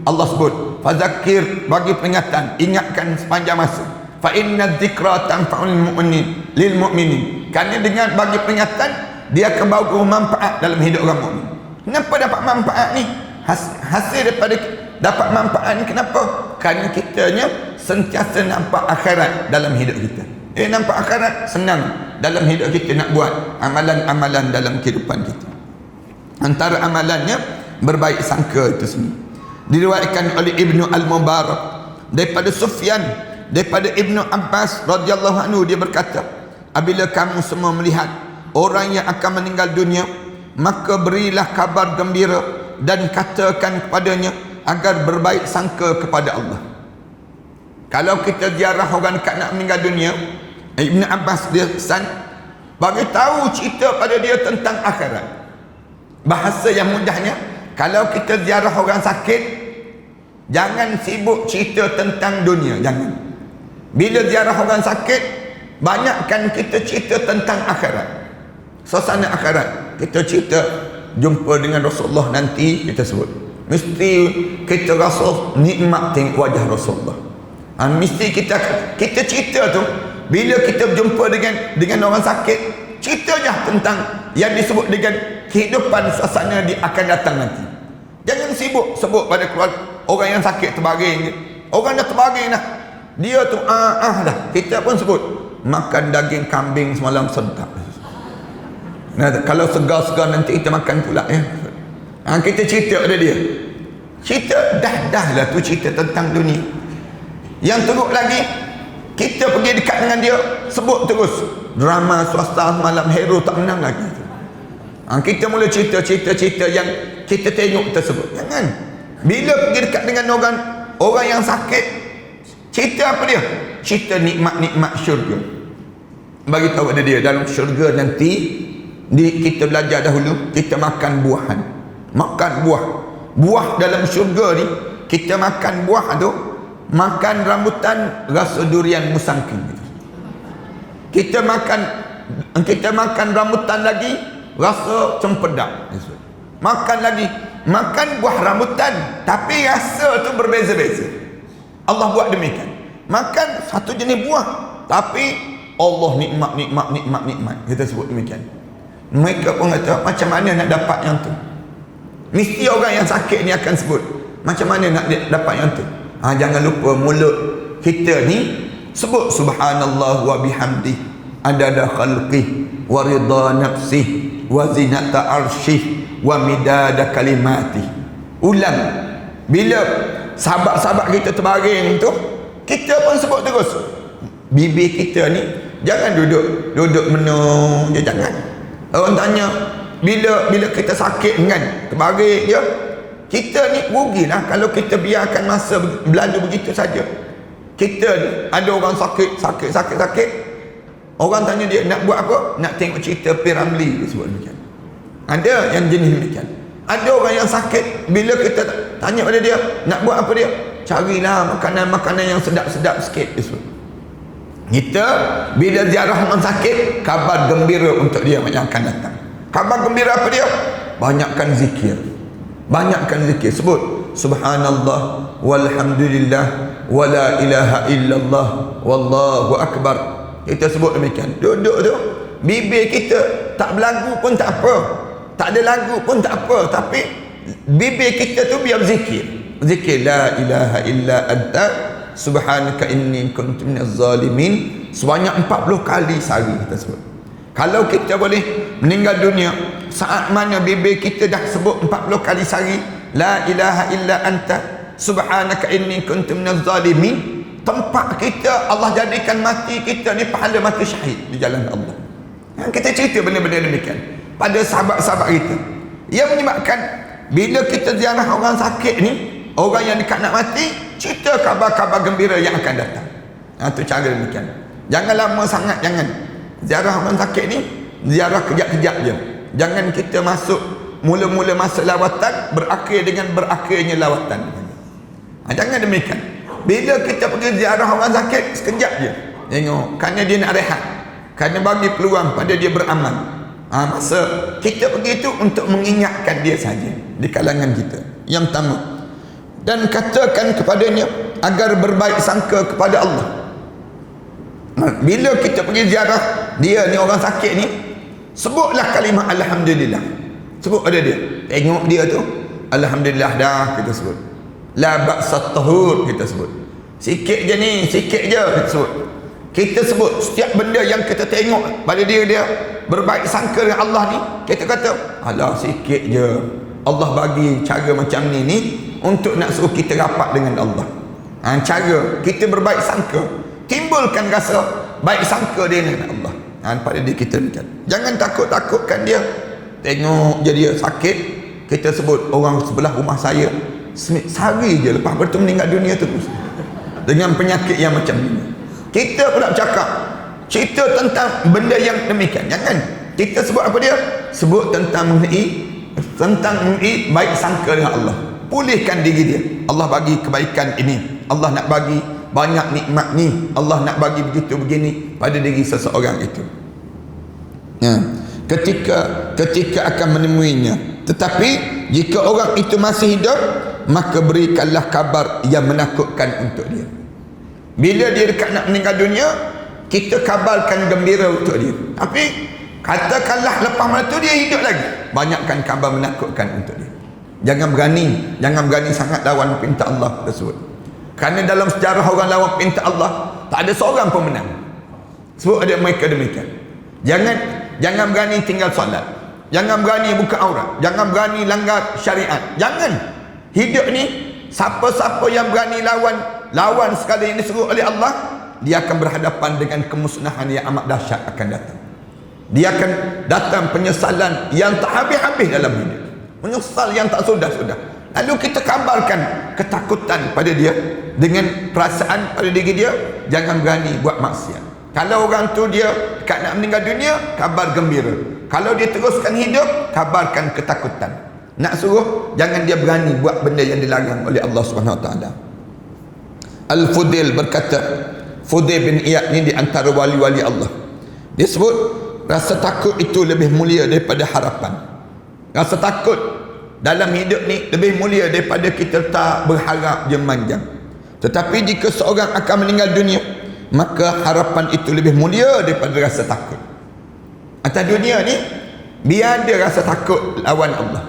Allah sebut fazakir, bagi peringatan, ingatkan sepanjang masa. Fa inna dzikra tanfa'ul mu'minin lil mu'minin. Kerana dengan bagi peringatan, dia akan bawa manfaat dalam hidup orang mukmin. Kenapa dapat manfaat ni? Hasil daripada dapat manfaat ni kenapa? Kerana kitanya sentiasa nampak akhirat dalam hidup kita. Nampak akhirat, senang dalam hidup kita nak buat amalan-amalan dalam kehidupan kita. Antara amalannya berbaik sangka itu semua. Diriwayatkan oleh Ibnu Al-Mubarak daripada Sufyan, daripada Ibnu Abbas radhiyallahu anhu, dia berkata, apabila kamu semua melihat orang yang akan meninggal dunia, maka berilah kabar gembira dan katakan kepadanya agar berbaik sangka kepada Allah. Kalau kita ziarah orang dekat nak meninggal dunia, Ibn Abbas dia pesan, bagi tahu cerita pada dia tentang akhirat. Bahasa yang mudahnya, kalau kita ziarah orang sakit, jangan sibuk cerita tentang dunia, jangan. Bila ziarah orang sakit, banyakkan kita cerita tentang akhirat, suasana akhirat. Kita cerita jumpa dengan Rasulullah nanti, kita sebut mesti kita rasa nikmat tengok wajah Rasulullah. Mesti kita cerita tu. Bila kita berjumpa dengan orang sakit, cerita je tentang yang disebut dengan kehidupan suasana dia akan datang nanti. Jangan sibuk sebut pada keluarga orang yang sakit terbaring. Orang dah terbaring dah, dia tu dah. Kita pun sebut makan daging kambing semalam sedap. Nah, kalau segar-segar nanti kita makan pula ya. Kita cerita pada dia. Cerita dah lah tu cerita tentang dunia. Yang teruk lagi, kita pergi dekat dengan dia, sebut terus drama swasta malam hero tak menang lagi. Kita mula cerita-cerita yang kita tengok tersebut. Jangan. Bila pergi dekat dengan orang yang sakit, cerita apa dia? Cerita nikmat-nikmat syurga. Bagi tahu pada dia, dalam syurga nanti kita belajar dahulu, kita makan buahan. Makan buah dalam syurga ni, kita makan buah tu, makan rambutan rasa durian musangking. Kita makan rambutan lagi rasa cempedak. Makan lagi, makan buah rambutan tapi rasa tu berbeza-beza. Allah buat demikian. Makan satu jenis buah tapi Allah nikmat. Kita sebut demikian. Mereka pun kata, macam mana nak dapat yang tu? Mesti orang yang sakit ni akan sebut, macam mana nak dapat yang tu? Jangan lupa mulut kita ni sebut subhanallah wa bihamdi adada khalqih wa ridha nafsih wa zinata arsyih wa midada kalimati. Ulang. Bila sahabat-sahabat kita terbaring tu, kita pun sebut terus. Bibir kita ni jangan duduk menung je, jangan. Orang tanya bila kita sakit kan, terbaring je, kita ni rugilah kalau kita biarkan masa berlalu begitu saja. Kita ni ada orang sakit, orang tanya dia nak buat apa? Nak tengok cerita P.Ramlee, dia sebut demikian. Ada yang jenis demikian. Ada orang yang sakit, bila kita tanya pada dia nak buat apa, dia carilah makanan-makanan yang sedap-sedap sikit, dia sebut. Kita bila ziarah orang sakit, kabar gembira untuk dia yang akan datang. Kabar gembira apa dia? Banyakkan zikir. Sebut subhanallah walhamdulillah wala ilaha illallah wallahu akbar. Kita sebut demikian. Duduk tu, bibir kita tak berlagu pun tak apa, tak ada lagu pun tak apa, tapi bibir kita tu biar zikir la ilaha illa anta subhanaka inni kuntu minaz zalimin sebanyak 40 kali sehari kita sebut. Kalau kita boleh meninggal dunia, saat mana bibir kita dah sebut 40 kali sehari la ilaha illa anta subhanaka inni kuntu minaz zalimin, tempat kita Allah jadikan mati kita ni pahala mati syahid di jalan Allah. Kita cerita benda-benda demikian pada sahabat-sahabat kita, yang menyebabkan bila kita ziarah orang sakit ni, orang yang dekat nak mati, cerita kabar-kabar gembira yang akan datang. Itu cara demikian. Jangan lama sangat, jangan. Ziarah orang sakit ni ziarah kejap-kejap je. Jangan kita masuk mula-mula masa lawatan berakhir dengan berakhirnya lawatan. Jangan demikian. Bila kita pergi ziarah orang sakit, sekejap je tengok, kerana dia nak rehat, kerana bagi peluang pada dia beramal. Masa kita pergi itu untuk mengingatkan dia saja di kalangan kita. Yang pertama, dan katakan kepadanya agar berbaik sangka kepada Allah. Bila kita pergi ziarah dia ni, orang sakit ni, sebutlah kalimah Alhamdulillah. Sebut pada dia, tengok dia tu, Alhamdulillah dah, kita sebut. La ba'sat tahur, kita sebut. Sikit je ni, sikit je, kita sebut. Kita sebut setiap benda yang kita tengok pada dia berbaik sangka dengan Allah ni, kita kata alah sikit je, Allah bagi cara macam ni untuk nak suruh kita rapat dengan Allah. Cara kita berbaik sangka, timbulkan rasa baik sangka dia dengan Allah. Pada diri kita ni kan, jangan takut-takutkan dia. Tengok je dia sakit, kita sebut orang sebelah rumah saya sehari je lepas tu meninggal dunia terus dengan penyakit yang macam ni. Kita pula bercakap cerita tentang benda yang demikian. Jangan kita sebut apa dia, sebut tentang mengenai baik sangka dengan Allah. Pulihkan diri dia. Allah bagi kebaikan ini, Allah nak bagi banyak nikmat ni, Allah nak bagi begitu begini pada diri seseorang itu. Ketika akan menemuinya. Tetapi jika orang itu masih hidup, maka berikanlah kabar yang menakutkan untuk dia. Bila dia dekat nak meninggal dunia, kita kabarkan gembira untuk dia. Tapi katakanlah lepas mana tu dia hidup lagi, banyakkan kabar menakutkan untuk dia. Jangan berani sangat lawan perintah Allah tersebut. Kerana dalam sejarah orang lawan perintah Allah, tak ada seorang pun menang. Sebab ada mereka demikian. Jangan berani tinggal solat, jangan berani buka aurat, jangan berani langgar syariat. Jangan. Hidup ni, siapa-siapa yang berani lawan sekali yang disuruh oleh Allah, dia akan berhadapan dengan kemusnahan yang amat dahsyat akan datang. Dia akan datang penyesalan yang tak habis-habis dalam hidup, menyesal yang tak sudah-sudah. Lalu kita kabarkan ketakutan pada dia dengan perasaan pada diri dia, jangan berani buat maksiat. Kalau orang tu dia dekat nak meninggal dunia, kabar gembira. Kalau dia teruskan hidup, kabarkan ketakutan. Nak suruh jangan dia berani buat benda yang dilarang oleh Allah Subhanahu Wa Taala. Al-Fudail berkata, Fudail bin Iyad ni di antara wali-wali Allah. Dia sebut rasa takut itu lebih mulia daripada harapan. Rasa takut dalam hidup ni lebih mulia daripada kita tak berharap je manjang. Tetapi jika seorang akan meninggal dunia, maka harapan itu lebih mulia daripada rasa takut. Atas dunia ni, biar ada rasa takut lawan Allah,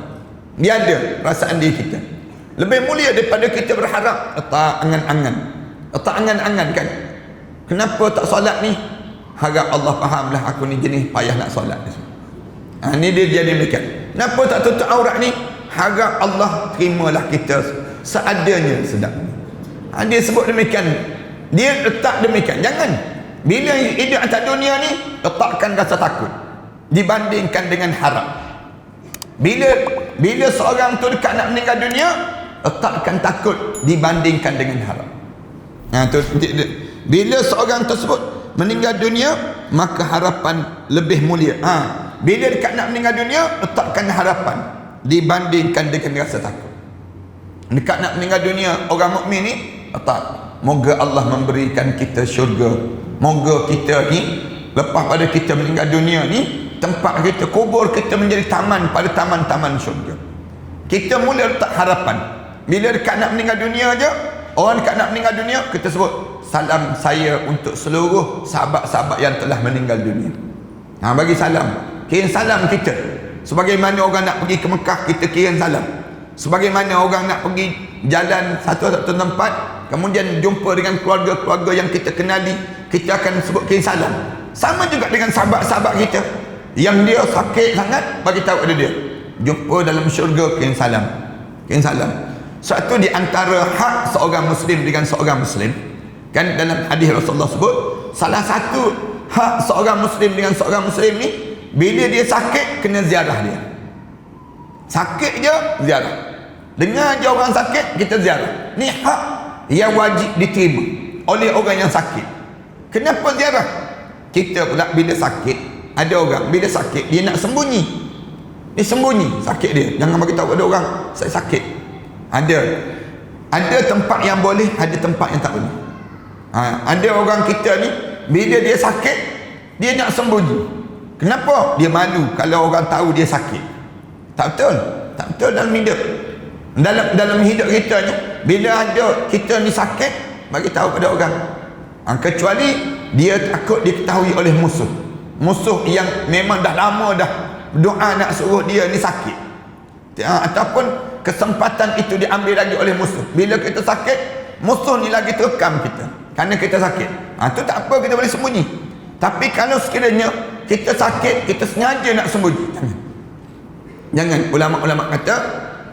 biar ada perasaan diri kita, lebih mulia daripada kita berharap. Tak angan-angan kan, kenapa tak solat ni, harap Allah fahamlah aku ni jenis payah nak solat. Ni dia jadi demikian. Kenapa tak tutup aurat ni, harap Allah terimalah kita seadanya sedap. Dia sebut demikian, dia letak demikian. Jangan bila hidup atas dunia ni letakkan rasa takut dibandingkan dengan harap. Bila seorang tu dekat nak meninggal dunia, letakkan takut dibandingkan dengan harap. Bila seorang tersebut meninggal dunia, maka harapan lebih mulia. Bila dekat nak meninggal dunia, letakkan harapan dibandingkan dengan rasa takut. Dekat nak meninggal dunia, orang mukmin ni letak, moga Allah memberikan kita syurga. Moga kita ni lepas pada kita meninggal dunia ni, tempat kita, kubur kita menjadi taman pada taman-taman syurga. Kita mula letak harapan. Bila dekat nak meninggal dunia je, orang dekat nak meninggal dunia, kita sebut salam saya untuk seluruh sahabat-sahabat yang telah meninggal dunia. Bagi salam, kirim salam kita. Sebagaimana orang nak pergi ke Mekah, kita kirim salam. Sebagaimana orang nak pergi jalan satu tempat, kemudian jumpa dengan keluarga-keluarga yang kita kenali, kita akan sebut kirim salam. Sama juga dengan sahabat-sahabat kita yang dia sakit sangat, bagi tahu pada dia, jumpa dalam syurga, kirim salam. Kirim salam. Satu di antara hak seorang Muslim dengan seorang Muslim, kan dalam hadis Rasulullah sebut, salah satu hak seorang Muslim dengan seorang Muslim ni, bila dia sakit, kena ziarah dia. Sakit je, ziarah. Dengar je orang sakit, kita ziarah. Ni hak yang wajib diterima oleh orang yang sakit. Kenapa ziarah? Kita pula bila sakit, ada orang bila sakit dia nak sembunyi. Dia sembunyi sakit dia. Jangan bagi tahu ada orang saya sakit. Ada tempat yang boleh, ada tempat yang tak boleh. Ada orang kita ni bila dia sakit dia nak sembunyi. Kenapa? Dia malu kalau orang tahu dia sakit. Tak betul. Tak betul dalam hidup. Dalam hidup kita ni bila ada kita ni sakit, bagi tahu pada orang. Kecuali dia takut diketahui oleh musuh yang memang dah lama dah doa nak suruh dia ni sakit, ataupun kesempatan itu diambil lagi oleh musuh. Bila kita sakit, musuh ni lagi terkam kita kerana kita sakit. Tu tak apa, kita boleh sembunyi. Tapi kalau sekiranya kita sakit, kita sengaja nak sembunyi, jangan. Ulama-ulama kata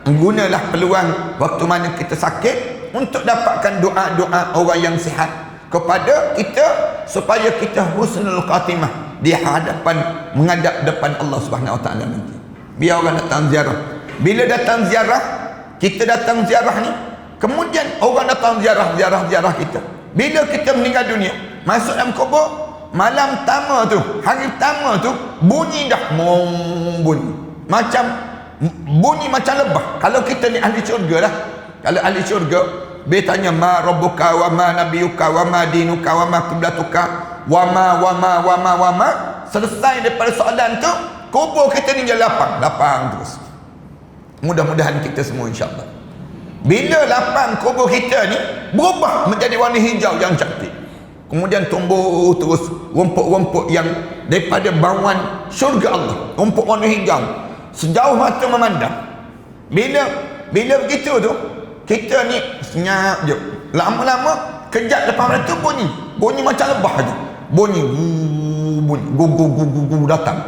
gunalah peluang waktu mana kita sakit untuk dapatkan doa-doa orang yang sihat kepada kita supaya kita husnul khatimah di hadapan, menghadap depan Allah Subhanahu Wa Taala nanti. Biar orang datang ziarah. Bila datang ziarah, kita datang ziarah ni, kemudian orang datang ziarah kita. Bila kita meninggal dunia, masuk dalam kubur, malam pertama tu, hari pertama tu bunyi dah bunyi. Bunyi macam lebah. Kalau kita ni ahli syurga lah. Kalau ahli syurga, dia tanya ma rabbuka wa ma nabiyuka wa ma dinuka wa ma qiblatuka wa ma. Selesai daripada soalan tu, kubur kita ni je lapang terus. Mudah-mudahan kita semua insya-Allah. Bila lapang kubur kita ni berubah menjadi warna hijau yang cantik. Kemudian tumbuh terus rumput-rumput yang daripada bauan syurga Allah. Rumput warna hijau sejauh mata memandang. Bila begitu tu, kita ni senyap je. Lama-lama kejap lepas pada tu bunyi macam lebah je. Bunyi gu datang.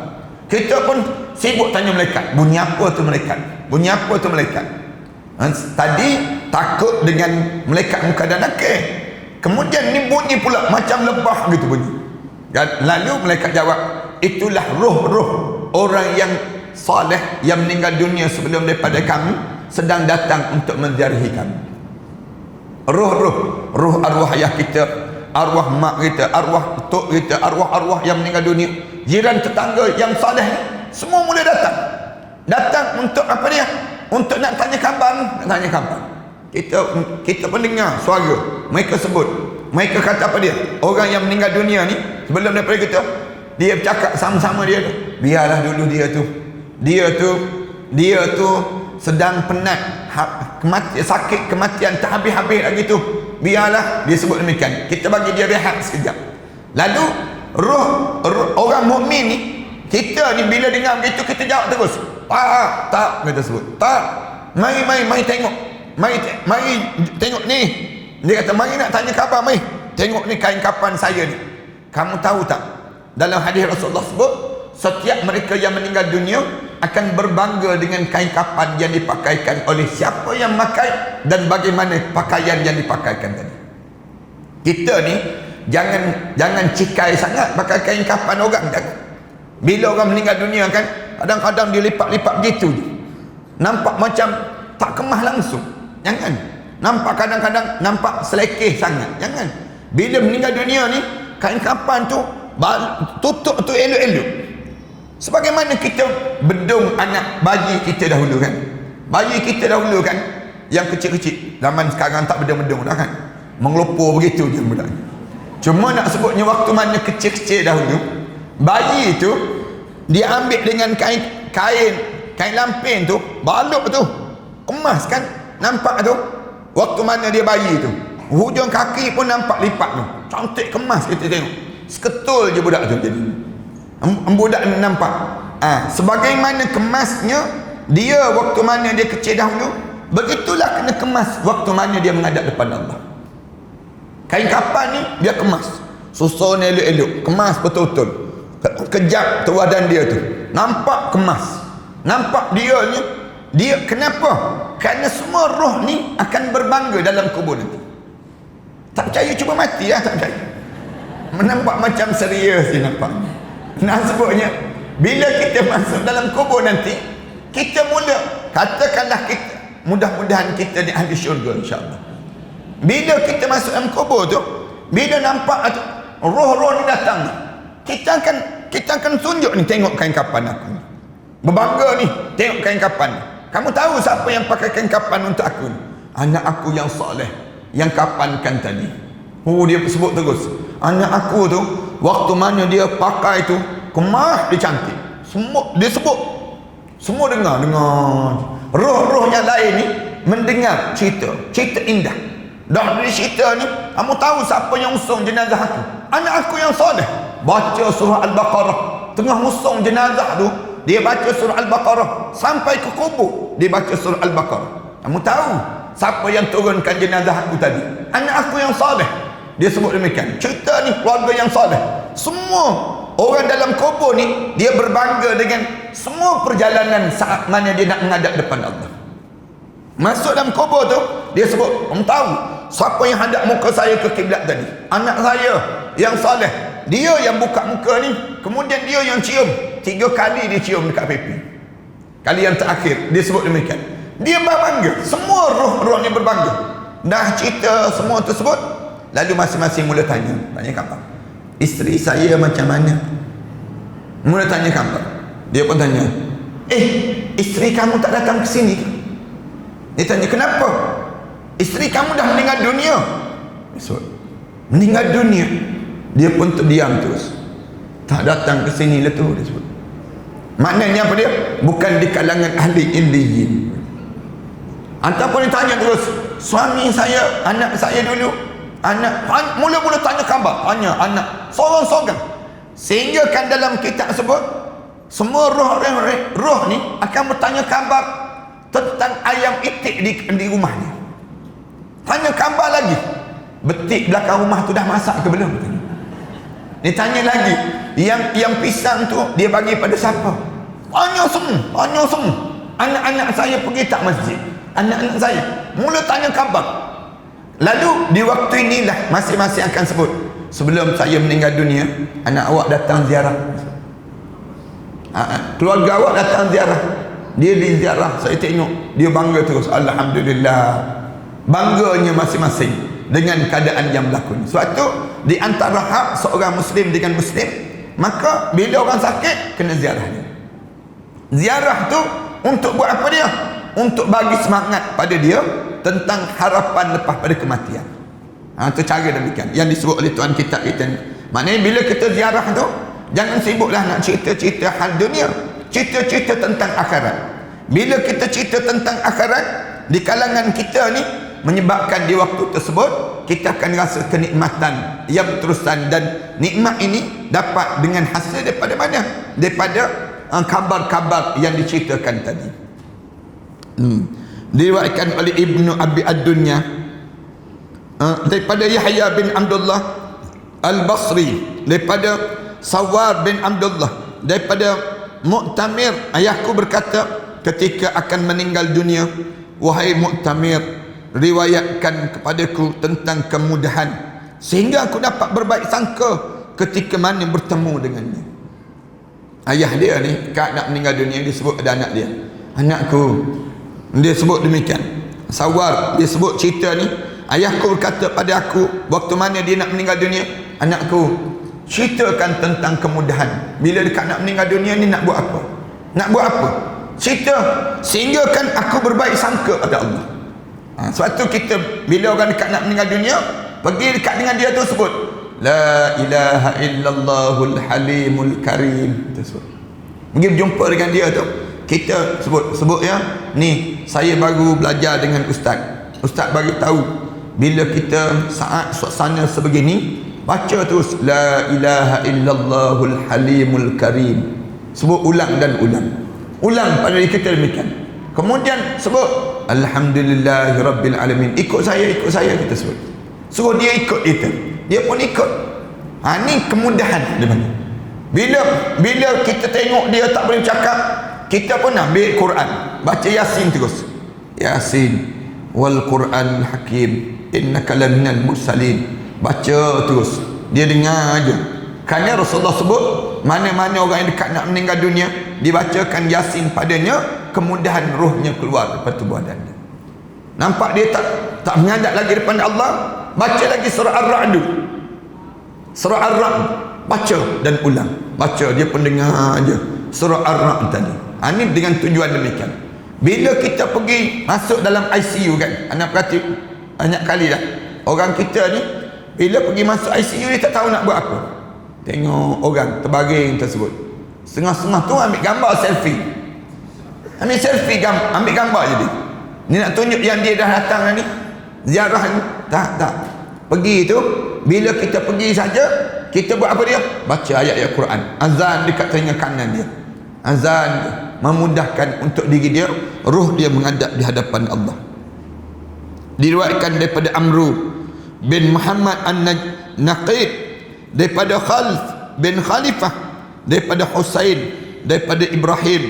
Kita pun sibuk tanya malaikat, bunyi apa tu malaikat? Tadi takut dengan malaikat muka dan nakir, kemudian ni bunyi pula macam lebah gitu bunyi. Dan lalu malaikat jawab, itulah roh-roh orang yang saleh yang meninggal dunia sebelum daripada kami sedang datang untuk menziarahi kami. Roh arwah ayah kita, arwah mak kita, arwah tok kita, arwah yang meninggal dunia, jiran tetangga yang saleh ni semua mula datang untuk apa dia? Untuk nak tanya khabar. Kita pendengar suara mereka sebut, mereka kata apa dia? Orang yang meninggal dunia ni sebelum daripada kita, dia bercakap sama-sama dia tu, biarlah dulu dia tu sedang penat, sakit kematian tak habis-habis lagi tu, biarlah dia sebut demikian, kita bagi dia rehat sekejap. Lalu roh orang mukmin ni, kita ni bila dengar begitu kita jawab terus, tak kita sebut, tak, mari tengok, mari tengok ni. Dia kata mari nak tanya khabar, mari tengok ni kain kapan saya ni. Kamu tahu tak, dalam hadis Rasulullah sebut, setiap mereka yang meninggal dunia akan berbangga dengan kain kapan yang dipakaikan oleh siapa yang memakai dan bagaimana pakaian yang dipakaikan tadi. Kita ni jangan cikai sangat pakai kain kapan orang. Bila orang meninggal dunia kan, kadang-kadang dia lipat-lipat begitu, nampak macam tak kemah langsung. Jangan. Nampak kadang-kadang nampak selekeh sangat. Jangan. Bila meninggal dunia ni, kain kapan tu tutup tu elok-elok. Sebagaimana kita bedung anak bayi kita dahulu kan. Bayi kita dahulu kan, yang kecil-kecil. Zaman sekarang tak bedung-bedung dah kan. Mengelupur begitu je budak. Cuma nak sebutnya waktu mana kecil-kecil dahulu, bayi tu dia ambil dengan kain lampin tu, baluk tu, kemas kan, nampak tu. Waktu mana dia bayi tu, hujung kaki pun nampak lipat tu, cantik kemas kita tengok. Seketul je budak tu jadi. Budak ni nampak. Sebagaimana kemasnya dia waktu mana dia kecil dahulu, begitulah kena kemas waktu mana dia menghadap depan Allah. Kain kapan ni dia kemas, susun elok-elok, kemas betul-betul. Kejap tuadan dia tu, nampak kemas, nampak dia kenapa? Kerana semua roh ni akan berbangga dalam kubur nanti. Tak percaya cuba mati lah, tak percaya. Menampak macam serius dia nampak. Nak sebutnya, bila kita masuk dalam kubur nanti, kita mula, katakanlah kita, mudah-mudahan kita di ahli syurga insya-Allah. Bila kita masuk dalam kubur tu, bila nampak tu, roh-roh ni datang, kita akan tunjuk ni, tengok kain kapan aku ni. Berbangga ni, tengok kain kapan ni. Kamu tahu siapa yang pakai kain kapan untuk aku ni? Anak aku yang soleh, yang kapankan tadi. Dia sebut terus. Anak aku tu, waktu mana dia pakai tu, kemah dia cantik. Semua dia sebut. Semua dengar. Roh-roh yang lain ni mendengar cerita indah. Dah dari cerita ni, kamu tahu siapa yang usung jenazah aku? Anak aku yang soleh. Baca surah Al-Baqarah. Tengah usung jenazah tu, dia baca surah Al-Baqarah. Sampai ke kubur, dia baca surah Al-Baqarah. Kamu tahu siapa yang turunkan jenazah aku tadi? Anak aku yang soleh. Dia sebut demikian. Cerita ni keluarga yang soleh. Semua orang dalam kubur ni, dia berbangga dengan semua perjalanan saat mana dia nak menghadap depan Allah. Masuk dalam kubur tu, dia sebut, kamu tahu siapa yang hadap muka saya ke kiblat tadi? Anak saya yang soleh. Dia yang buka muka ni, kemudian dia yang cium. 3 kali dia cium dekat pipi. Kali yang terakhir, dia sebut demikian. Dia berbangga. Semua roh-roh ni berbangga. Dah cerita semua tersebut, lalu masing-masing mula tanya khabar. Isteri saya macam mana? Mula tanya khabar. Dia pun tanya, isteri kamu tak datang ke sini ke? Dia tanya, kenapa? Isteri kamu dah meninggal dunia. Dia meninggal dunia. Dia pun terdiam terus. Tak datang ke sini lah tu, dia sebut. Maknanya apa dia? Bukan di kalangan ahli illiyin. Ataupun dia tanya terus, suami saya, anak saya dulu, mula-mula tanya khabar, tanya anak, seorang-seorang. Sehingga kan dalam kitab sebut, semua roh ni akan bertanya khabar tentang ayam itik di rumahnya. Tanya khabar lagi, betik belakang rumah tu dah masak ke belum? Dia tanya lagi, yang pisang tu dia bagi pada siapa? Tanya semua. Anak-anak saya pergi tak masjid? Anak-anak saya mula tanya khabar. Lalu di waktu inilah masing-masing akan sebut, sebelum saya meninggal dunia, anak awak datang ziarah, keluarga awak datang ziarah. Dia di ziarah, saya tengok, dia bangga terus. Alhamdulillah, bangganya masing-masing dengan keadaan yang berlaku. Sebab tu di antara hak seorang muslim dengan muslim, maka bila orang sakit kena ziarah dia. Ziarah tu untuk buat apa dia? Untuk bagi semangat pada dia tentang harapan lepas pada kematian. Itu cara demikian yang disebut oleh tuan kitab kita. Maknanya bila kita ziarah tu, jangan sibuklah nak cerita-cerita hal dunia, cerita-cerita tentang akhirat. Bila kita cerita tentang akhirat di kalangan kita ni, menyebabkan di waktu tersebut kita akan rasa kenikmatan yang berterusan, dan nikmat ini dapat dengan hasil daripada mana? Daripada khabar-khabar yang diceritakan tadi. Diriwayatkan oleh Ibnu Abi Ad-Dunya daripada Yahya bin Abdullah Al-Basri, daripada Sawar bin Abdullah, daripada Mu'tamir, ayahku berkata ketika akan meninggal dunia, wahai Mu'tamir, riwayatkan kepadaku tentang kemudahan sehingga aku dapat berbaik sangka ketika mana bertemu dengannya. Ayah dia ni kat nak meninggal dunia, dia sebut ada anak dia, anakku, dia sebut demikian. Sawar dia sebut cerita ni, ayahku berkata pada aku waktu mana dia nak meninggal dunia, anakku, ceritakan tentang kemudahan. Bila dekat nak meninggal dunia ni nak buat apa? Nak buat apa? Cerita sehingga kan aku berbaik sangka pada Allah. Sebab tu kita bila orang dekat nak meninggal dunia, pergi dekat dengan dia tu sebut la ilaha illallahul halimul karim. Kita sebut, pergi berjumpa dengan dia tu, kita sebut ya, ni saya baru belajar dengan ustaz bagi tahu, bila kita saat suasana sebegini, baca terus la ilaha illallahul halimul karim. Sebut ulang dan ulang pada diri kita demikian. Kemudian sebut alhamdulillahirabbil alamin. Ikut saya kita sebut. Suruh dia ikut kita, dia pun ikut. Ni kemudahan dia panggil. Bila kita tengok dia tak boleh cakap, kita pun ambil Quran, baca Yasin terus. Yasin wal Quran hakim innaka laminal mursalin. Baca terus, dia dengar aja. Kerana Rasulullah sebut mana-mana orang yang dekat nak meninggal dunia, dibacakan Yasin padanya, kemudahan rohnya keluar daripada tubuh badannya. Nampak dia tak menghadap lagi depan Allah, baca lagi surah Ar-Ra'd. Surah Ar-Ra'd baca dan ulang. Baca, dia pun dengar aja surah Ar-Ra'd tadi. Ini dengan tujuan demikian. Bila kita pergi masuk dalam ICU kan, anak perhati banyak kali dah orang kita ni bila pergi masuk ICU dia tak tahu nak buat apa. Tengok orang terbaring tersebut, setengah-setengah tu ambil gambar selfie. Ambil selfie, ambil gambar je dia. Ni nak tunjuk yang dia dah datang ni, ziarah ni. Tak. Pergi tu, bila kita pergi saja, kita buat apa dia? Baca ayat-ayat Quran. Azan dekat telinga kanan dia. Azan memudahkan untuk diri dia, ruh dia menghadap di hadapan Allah. Diriwayatkan daripada Amru bin Muhammad An-Naqid, daripada Khalf bin Khalifah, daripada Husain, daripada Ibrahim,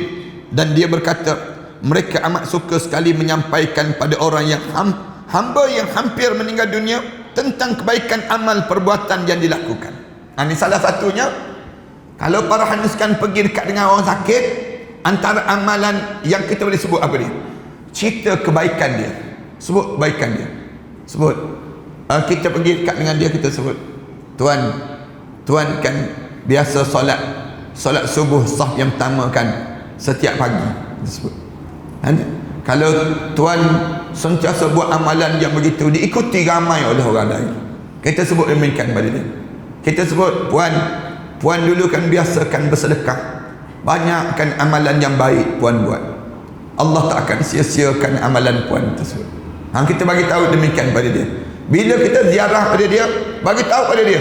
dan dia berkata, mereka amat suka sekali menyampaikan pada orang yang hamba yang hampir meninggal dunia tentang kebaikan amal perbuatan yang dilakukan. Ini salah satunya. Kalau para haniskan pergi dekat dengan orang sakit, antara amalan yang kita boleh sebut apa dia? Cerita kebaikan dia, sebut kebaikan dia, sebut. Kita pergi dekat dengan dia, kita sebut, Tuan kan biasa solat subuh saf yang pertama kan setiap pagi, kita sebut. Kalau Tuan sentiasa buat amalan yang begitu, diikuti ramai oleh orang lain, kita sebut demikian pada dia. Kita sebut, Puan dulu kan biasakan bersedekah, banyakkan amalan yang baik Puan buat, Allah tak akan sia-siakan amalan Puan tersebut. Kita bagi tahu demikian pada dia. Bila kita ziarah pada dia, bagi tahu pada dia,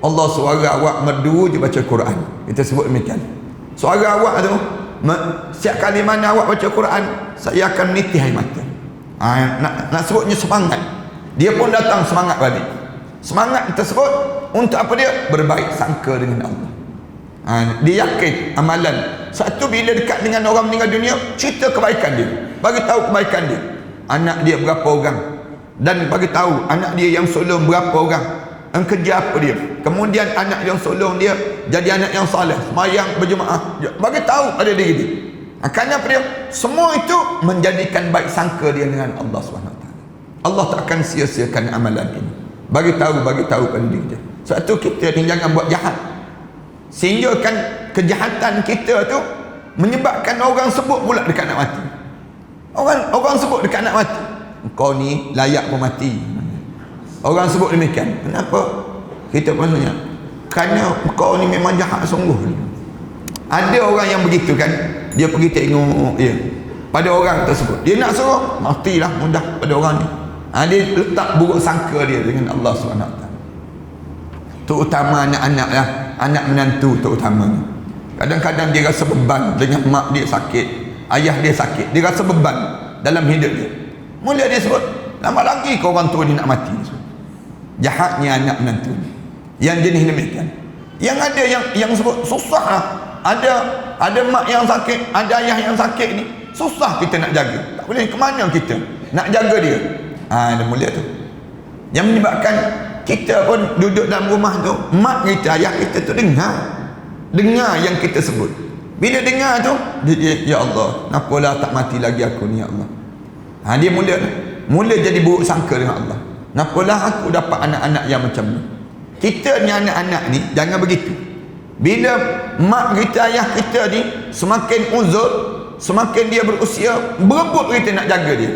Allah, suara awak merdu je baca Quran. Kita sebut demikian. Suara awak tu, setiap kali mana awak baca Quran, saya akan meniti air mata. Nak sebutnya semangat. Dia pun datang semangat balik. Semangat tersebut untuk apa dia? Berbaik sangka dengan Allah. Dia yakin amalan. Satu, bila dekat dengan orang meninggal dunia, cerita kebaikan dia, bagi tahu kebaikan dia, anak dia berapa orang, dan bagi tahu anak dia yang sulung berapa orang, kerja apa dia, kemudian anak yang sulung dia jadi anak yang saleh, sembahyang berjemaah, bagi tahu pada diri dia. Kerana apa dia? Semua itu menjadikan baik sangka dia dengan Allah SWT. Allah tak akan sia-siakan amalan ini. Bagi tahu pada diri dia. Sebab tu kita ni jangan buat jahat, sehingga kan kejahatan kita tu menyebabkan orang sebut pula dekat nak mati. Orang sebut dekat nak mati, kau ni layak pun mati. Orang sebut demikian. Kenapa? Kita pun tanya, kerana kau ni memang jahat sungguh. Ada orang yang begitu kan, dia pergi tengok dia pada orang tersebut, dia nak suruh matilah mudah pada orang ni. Dia letak buruk sangka dia dengan Allah SWT. Terutama anak-anak lah, anak menantu terutamanya. Kadang-kadang dia rasa beban dengan mak dia sakit, ayah dia sakit, dia rasa beban dalam hidup dia. Mula dia sebut, lama lagi kau orang tua ni nak mati. Jahatnya anak menantu ni yang jenis demikian. Yang ada yang sebut susah lah. Ada mak yang sakit, ada ayah yang sakit ni, susah kita nak jaga. Tak boleh, ke mana kita nak jaga dia? Dia mula tu yang menyebabkan kita pun duduk dalam rumah tu, mak kita, ayah kita tu dengar yang kita sebut. Bila dengar tu, dia, ya Allah, nampalah tak mati lagi aku ni, ya Allah. Dia mula jadi buruk sangka dengan Allah. Nampalah aku dapat anak-anak yang macam ni. Kita ni anak-anak ni jangan begitu. Bila mak kita, ayah kita ni semakin uzur, semakin dia berusia, berebut kita nak jaga dia.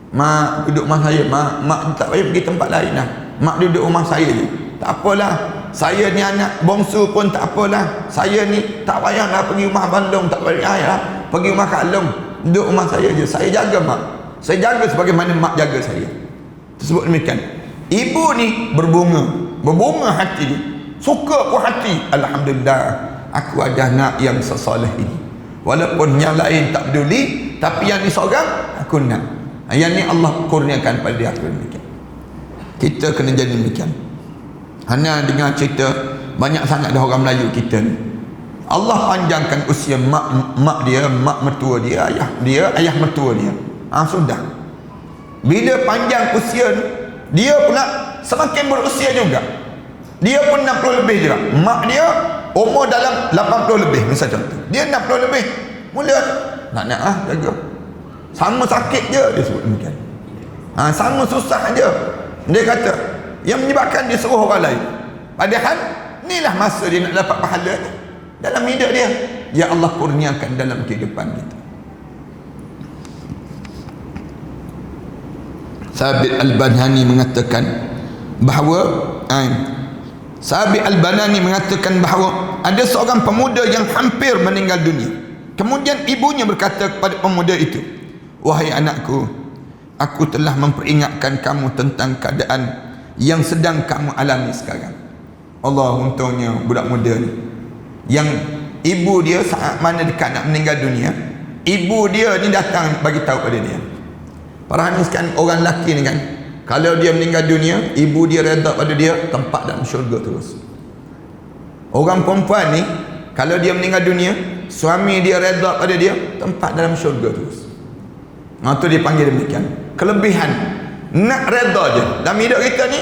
Mak duduk rumah saya, mak tak payah pergi tempat lain lah, mak duduk rumah saya je. Tak apalah, saya ni anak bongsu pun tak apalah, saya ni tak payahlah pergi rumah Bandung, tak payahlah pergi rumah Kak Long, duduk rumah saya je, saya jaga mak, saya jaga sebagaimana mak jaga saya. Tersebut demikian. Ibu ni berbunga hati ni, suka pun hati, alhamdulillah aku ada anak yang sesoleh ini. Walaupun yang lain tak peduli, tapi yang ni seorang aku nak. Yang ni Allah kurniakan pada dia. Kita kena jadi demikian. Hanya dengar cerita banyak sangat dah orang Melayu kita ni, Allah panjangkan usia mak dia, mak mertua dia, ayah mertua dia. Sudah. Bila panjang usia ni, dia pula semakin berusia juga. Dia pun 60 lebih juga. Mak dia umur dalam 80 lebih, misal contoh. Dia 60 lebih. Mula nak jaga. Sama sakit je, dia sebut demikian. Sama susah je. Dia kata yang menyebabkan dia suruh orang lain, padahal Inilah masa dia nak dapat pahala ni. Dalam hidup dia, ya Allah kurniakan dalam kehidupan kita. Sabit Al-Banani mengatakan bahawa Sabit Al-Banani mengatakan bahawa ada seorang pemuda yang hampir meninggal dunia. Kemudian ibunya berkata kepada pemuda itu, "Wahai anakku, aku telah memperingatkan kamu tentang keadaan yang sedang kamu alami sekarang." Allah, untungnya budak muda ni, yang ibu dia saat mana dekat nak meninggal dunia, ibu dia ni datang bagi tahu pada dia. Para haniskan orang lelaki ni kan, kalau dia meninggal dunia, ibu dia redha pada dia, tempat dalam syurga terus. Orang perempuan ni, kalau dia meninggal dunia, suami dia redha pada dia, tempat dalam syurga terus. Tu dia panggil demikian. Kelebihan nak redha je. Dalam hidup kita ni,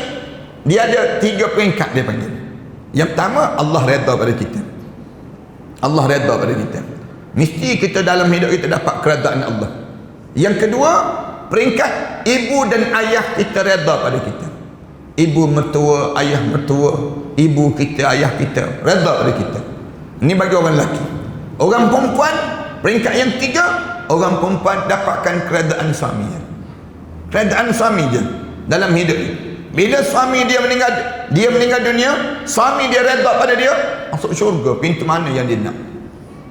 dia ada 3 peringkat dia panggil. Yang pertama, Allah redha pada kita. Allah redha pada kita. Mesti kita dalam hidup kita dapat keredaan Allah. Yang kedua, peringkat ibu dan ayah kita redha pada kita. Ibu mertua, ayah mertua, ibu kita, ayah kita redha pada kita. Ini bagi orang lelaki. Orang perempuan, peringkat yang 3, orang perempuan dapatkan keredaan suaminya. Keredaan suami je dalam hidup ni. Bila suami dia meninggal dunia, suami dia redha pada dia, masuk syurga. Pintu mana yang dia nak?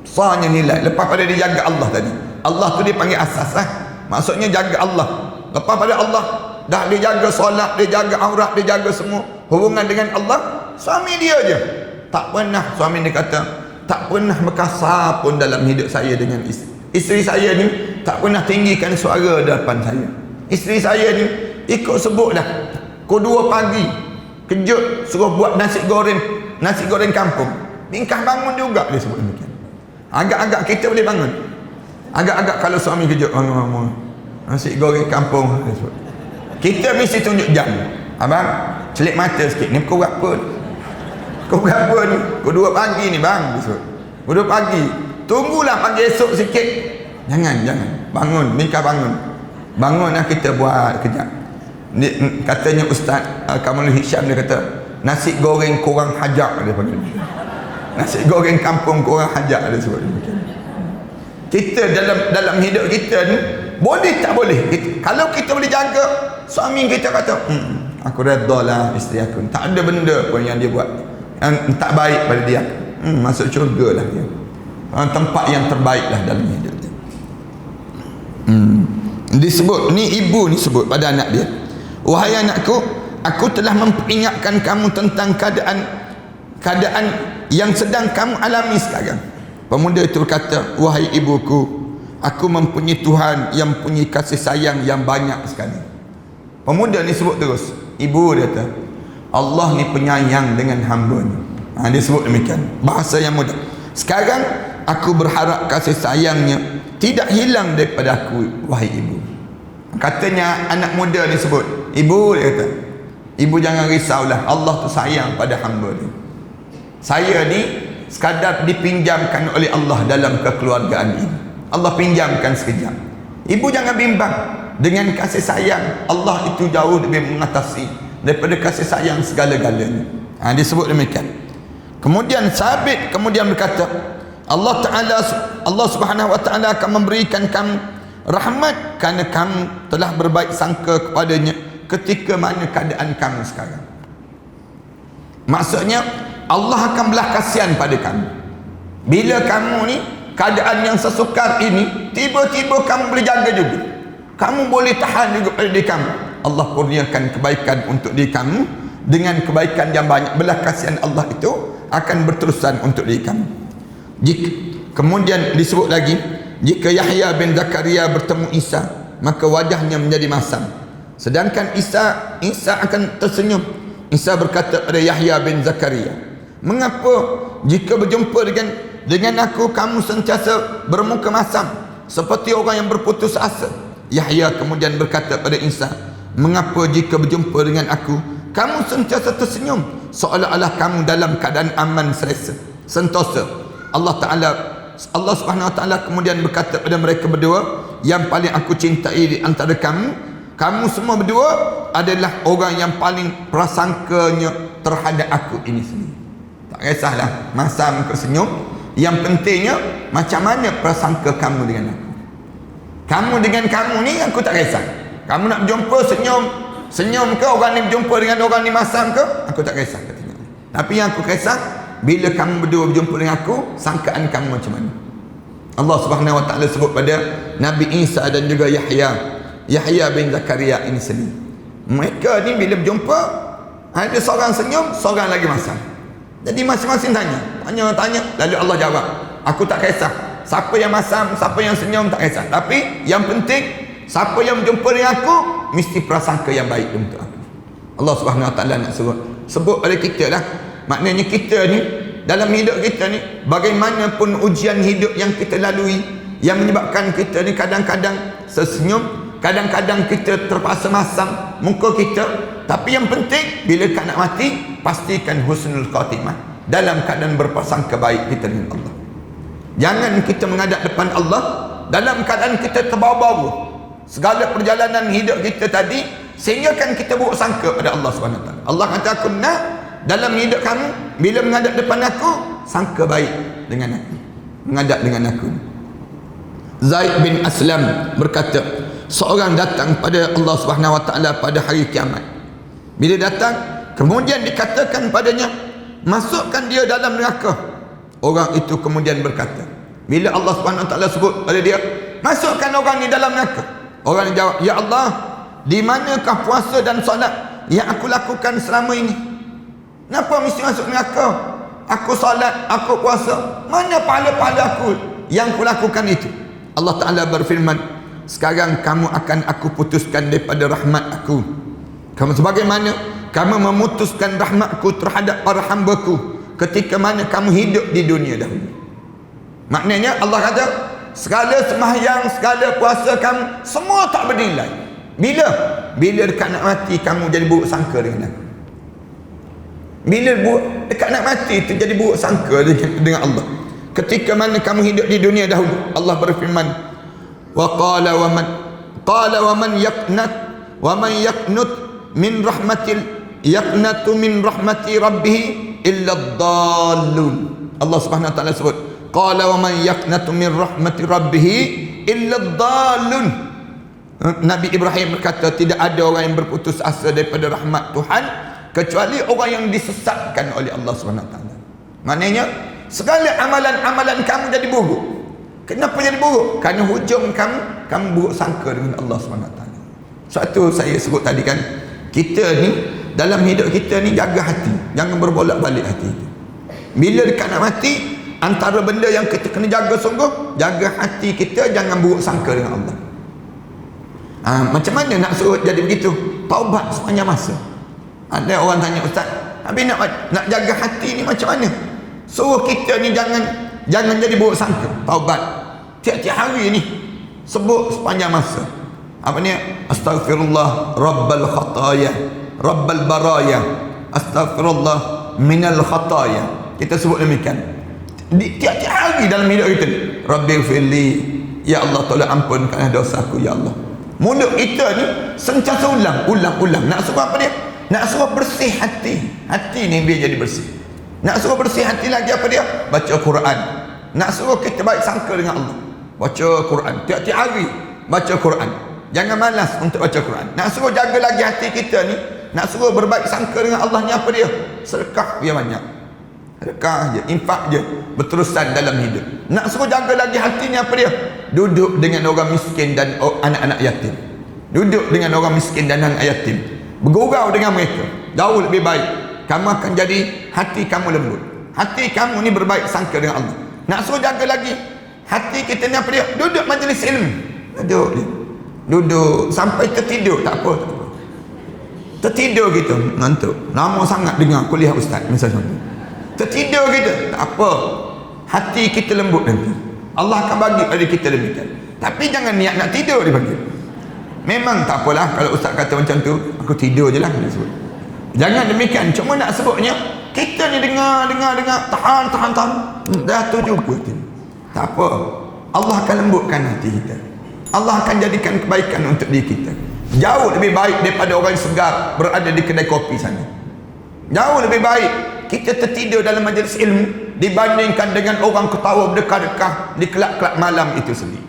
Besarnya nilai. Lepas pada dia jaga Allah tadi. Allah tu dia panggil asas lah. Maksudnya jaga Allah. Lepas pada Allah, dah dia jaga solat, dia jaga aurat, dia jaga semua hubungan dengan Allah. Suami dia je. Tak pernah suami dia kata, tak pernah berkasar pun dalam hidup saya dengan isteri saya ni, tak pernah tinggikan suara depan saya. Isteri saya ni ikut sebut dah. Pukul 2 pagi kejut suruh buat nasi goreng kampung. Bingkah bangun juga dia sebut demikian. Agak-agak kita boleh bangun. Agak-agak kalau suami kejut bangun nasi goreng kampung dia sebut. Kita mesti tunjuk jam. Abang, celik mata sikit. Ni pukul berapa ni? Pukul berapa ni? Pukul 2 pagi ni bang dia sebut. Pukul 2 pagi. Tunggulah pagi esok sikit. Jangan. Bangun, bingkah bangun. Bangunlah kita buat kejap. Katanya Ustaz Kamalul Hisham, dia kata nasi goreng korang hajak, dia panggil. Nasi goreng kampung korang hajak, dia sebut. Kita dalam hidup kita ni boleh tak boleh kalau kita boleh jaga suami kita, kata aku redha lah isteri aku, tak ada benda pun yang dia buat yang tak baik pada dia, masuk syurga lah dia. Tempat yang terbaik lah dalam hidup dia. Disebut ni, ibu ni sebut pada anak dia, "Wahai anakku, aku telah memperingatkan kamu tentang keadaan yang sedang kamu alami sekarang." Pemuda itu berkata, "Wahai ibuku, aku mempunyai Tuhan yang mempunyai kasih sayang yang banyak sekali." Pemuda ni sebut terus, ibu dia kata, Allah ni penyayang dengan hamba-Nya. Dia sebut demikian, bahasa yang mudah. Sekarang aku berharap kasih sayangnya tidak hilang daripada aku, wahai ibu. Katanya anak muda ni sebut, ibu dia kata, ibu jangan risaulah, Allah tu sayang pada hamba dia. Saya ni sekadar dipinjamkan oleh Allah dalam kekeluargaan ini. Allah pinjamkan sekejap. Ibu jangan bimbang, dengan kasih sayang Allah itu jauh lebih mengatasi daripada kasih sayang segala-galanya. Dia sebut demikian. Kemudian Sabit kemudian berkata, Allah Subhanahu wa taala akan memberikan kamu rahmat kerana kamu telah berbaik sangka kepadanya ketika mana keadaan kamu sekarang. Maksudnya Allah akan belah kasihan pada kamu. Bila kamu ni keadaan yang sesukar ini, tiba-tiba kamu boleh jaga juga, kamu boleh tahan juga pada diri kamu, Allah kurniakan kebaikan untuk diri kamu. Dengan kebaikan yang banyak, belah kasihan Allah itu akan berterusan untuk diri kamu. Kemudian disebut lagi, jika Yahya bin Zakaria bertemu Isa, maka wajahnya menjadi masam, sedangkan Isa akan tersenyum. Isa berkata pada Yahya bin Zakaria, mengapa jika berjumpa dengan aku kamu sentiasa bermuka masam seperti orang yang berputus asa? Yahya kemudian berkata pada Isa, mengapa jika berjumpa dengan aku kamu sentiasa tersenyum seolah-olah kamu dalam keadaan aman, selesa, sentosa? Allah Subhanahu wa taala kemudian berkata pada mereka berdua, yang paling aku cintai di antara kamu semua berdua adalah orang yang paling prasangkanya terhadap aku ini sendiri. Tak kisahlah masam ke senyum. Yang pentingnya macam mana prasangka kamu dengan aku. Kamu dengan kamu ni aku tak kisah. Kamu nak berjumpa senyum ke, orang ni berjumpa dengan orang ni masam ke, aku tak kisah katanya. Tapi yang aku kisah, bila kamu berdua berjumpa dengan aku, sangkaan kamu macam mana. Allah Subhanahu Wa Taala sebut pada Nabi Isa dan juga Yahya bin Zakaria ini sendiri. Mereka ni bila berjumpa, ada seorang senyum, seorang lagi masam. Jadi masing-masing tanya, lalu Allah jawab, aku tak kisah siapa yang masam, siapa yang senyum, tak kisah. Tapi yang penting, siapa yang berjumpa dengan aku mesti prasangka yang baik untuk aku. Allah Subhanahu Wa Taala nak sebut pada kita lah. Maknanya kita ni dalam hidup kita ni, bagaimanapun ujian hidup yang kita lalui, yang menyebabkan kita ni kadang-kadang sesenyum, kadang-kadang kita terpaksa masam muka kita. Tapi yang penting, bila kau nak mati, pastikan husnul khatimah, dalam keadaan berprasangka baik kita dengan Allah. Jangan kita menghadap depan Allah dalam keadaan kita terbawa-bawa segala perjalanan hidup kita tadi, sehingga kan kita buruk sangka pada Allah SWT. Allah kata, aku nak dalam hidup kamu, bila menghadap depan aku, sangka baik dengan aku, menghadap dengan aku. Zaid bin Aslam berkata, seorang datang pada Allah SWT pada hari kiamat. Bila datang, kemudian dikatakan padanya, masukkan dia dalam neraka. Orang itu kemudian berkata, bila Allah SWT sebut pada dia, masukkan orang ni dalam neraka, orang jawab, ya Allah, di manakah puasa dan solat yang aku lakukan selama ini? Kenapa mesti masuk neraka? Aku solat, aku puasa, mana pahala-pahala aku yang aku lakukan itu? Allah Ta'ala berfirman, sekarang kamu akan aku putuskan daripada rahmat aku. Kamu sebagaimana kamu memutuskan rahmatku terhadap para hambaku ketika mana kamu hidup di dunia dahulu. Maknanya Allah kata, segala sembahyang, segala puasa kamu, semua tak bernilai. Bila dekat nak mati kamu jadi buruk sangka dengan aku. Bila dekat nak mati tu jadi buruk sangka dengan Allah. Ketika mana kamu hidup di dunia dahulu, Allah berfirman, wa qala wa man yaqnut min rahmatil yaqnatu min rahmati rabbih illa ad-dallun. Allah Subhanahu Wa Taala sebut, qala wa man yaqnatu min rahmati rabbih illa ad-dallun. Nabi Ibrahim berkata, tidak ada orang yang berputus asa daripada rahmat Tuhan kecuali orang yang disesatkan oleh Allah Subhanahu Wa Taala. Maknanya segala amalan-amalan kamu jadi buruk. Kenapa jadi buruk? Kerana hujung kamu buruk sangka dengan Allah Subhanahu Wa Taala. Suatu saya sebut tadi kan, kita ni dalam hidup kita ni jaga hati, jangan berbolak-balik hati itu. Bila dekat nak mati, antara benda yang kita kena jaga sungguh, jaga hati kita jangan buruk sangka dengan Allah. Macam mana nak suruh jadi begitu? Taubat sepanjang masa. Ada orang tanya, ustaz, habis nak jaga hati ni macam mana? Suruh kita ni jangan jadi buruk sangka. Taubat tiap-tiap hari ni, sebut sepanjang masa. Apa ni? Astaghfirullah rabbal khataya, rabbal baraya, astaghfirullah minal khataya. Kita sebut demikian tiap-tiap hari dalam hidup kita. Rabbighfirli, ya Allah, tolong ampunkanlah dosaku ya Allah. Mulut kita ni sentiasa ulang. Nak suruh apa dia? Nak suruh bersih hati. Hati ni biar jadi bersih. Nak suruh bersih hati lagi apa dia? Baca Quran. Nak suruh kita baik sangka dengan Allah, baca Quran tiap-tiap hari. Baca Quran, jangan malas untuk baca Quran. Nak suruh jaga lagi hati kita ni, nak suruh berbaik sangka dengan Allah ni apa dia? Sedekah biar banyak. Sedekah je, infak je, berterusan dalam hidup. Nak suruh jaga lagi hati ni apa dia? Duduk dengan orang miskin dan anak-anak yatim. Duduk dengan orang miskin dan anak yatim, bergurau dengan mereka, jauh lebih baik. Kamu akan jadi hati kamu lembut, hati kamu ni berbaik sangka dengan Allah. Nak suruh jaga lagi hati kita ni apa dia? Duduk majlis ilmu, duduk sampai tertidur, tak apa. Tertidur kita, ngantuk, lama sangat dengar kuliah ustaz misalnya, tertidur kita, tak apa. Hati kita lembut nanti, Allah akan bagi pada kita demikian. Tapi jangan niat nak tidur dia bagi. Memang tak apalah kalau ustaz kata macam tu, aku tidur je lah dia sebut. Jangan demikian. Cuma nak sebutnya, kita ni dengar, tahan, dah tu juga. Tak apa, Allah akan lembutkan hati kita. Allah akan jadikan kebaikan untuk diri kita. Jauh lebih baik daripada orang segar berada di kedai kopi sana. Jauh lebih baik kita tertidur dalam majlis ilmu dibandingkan dengan orang ketawa berdekah-dekah di kelab-kelab malam itu sendiri.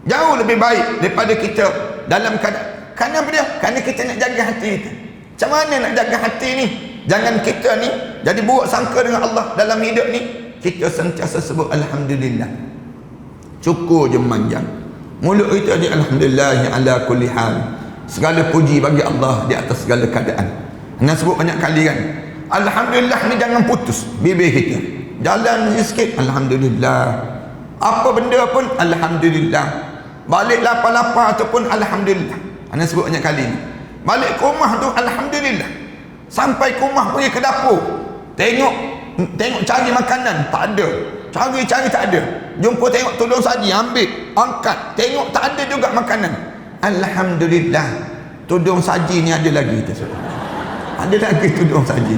Jauh lebih baik daripada kita dalam keadaan. Kerana apa dia? Kerana kita nak jaga hati kita. Macam mana nak jaga hati ni? Jangan kita ni jadi buruk sangka dengan Allah dalam hidup ni. Kita sentiasa sebut Alhamdulillah. Cukur je manjang. Mulut kita ni Alhamdulillah ala kulli hal. Segala puji bagi Allah di atas segala keadaan. Nak sebut banyak kali kan. Alhamdulillah ni jangan putus bibir kita. Jalan sikit Alhamdulillah. Apa benda pun Alhamdulillah. Balik lapar-lapar tu pun Alhamdulillah. Anda sebut banyak kali ni. Balik ke rumah tu Alhamdulillah. Sampai ke rumah pergi ke dapur, Tengok cari makanan, tak ada. Cari tak ada. Jumpa tengok tudung saji, ambil, angkat, tengok tak ada juga makanan. Alhamdulillah. Tudung saji ni ada lagi tu. Ada lagi tudung saji.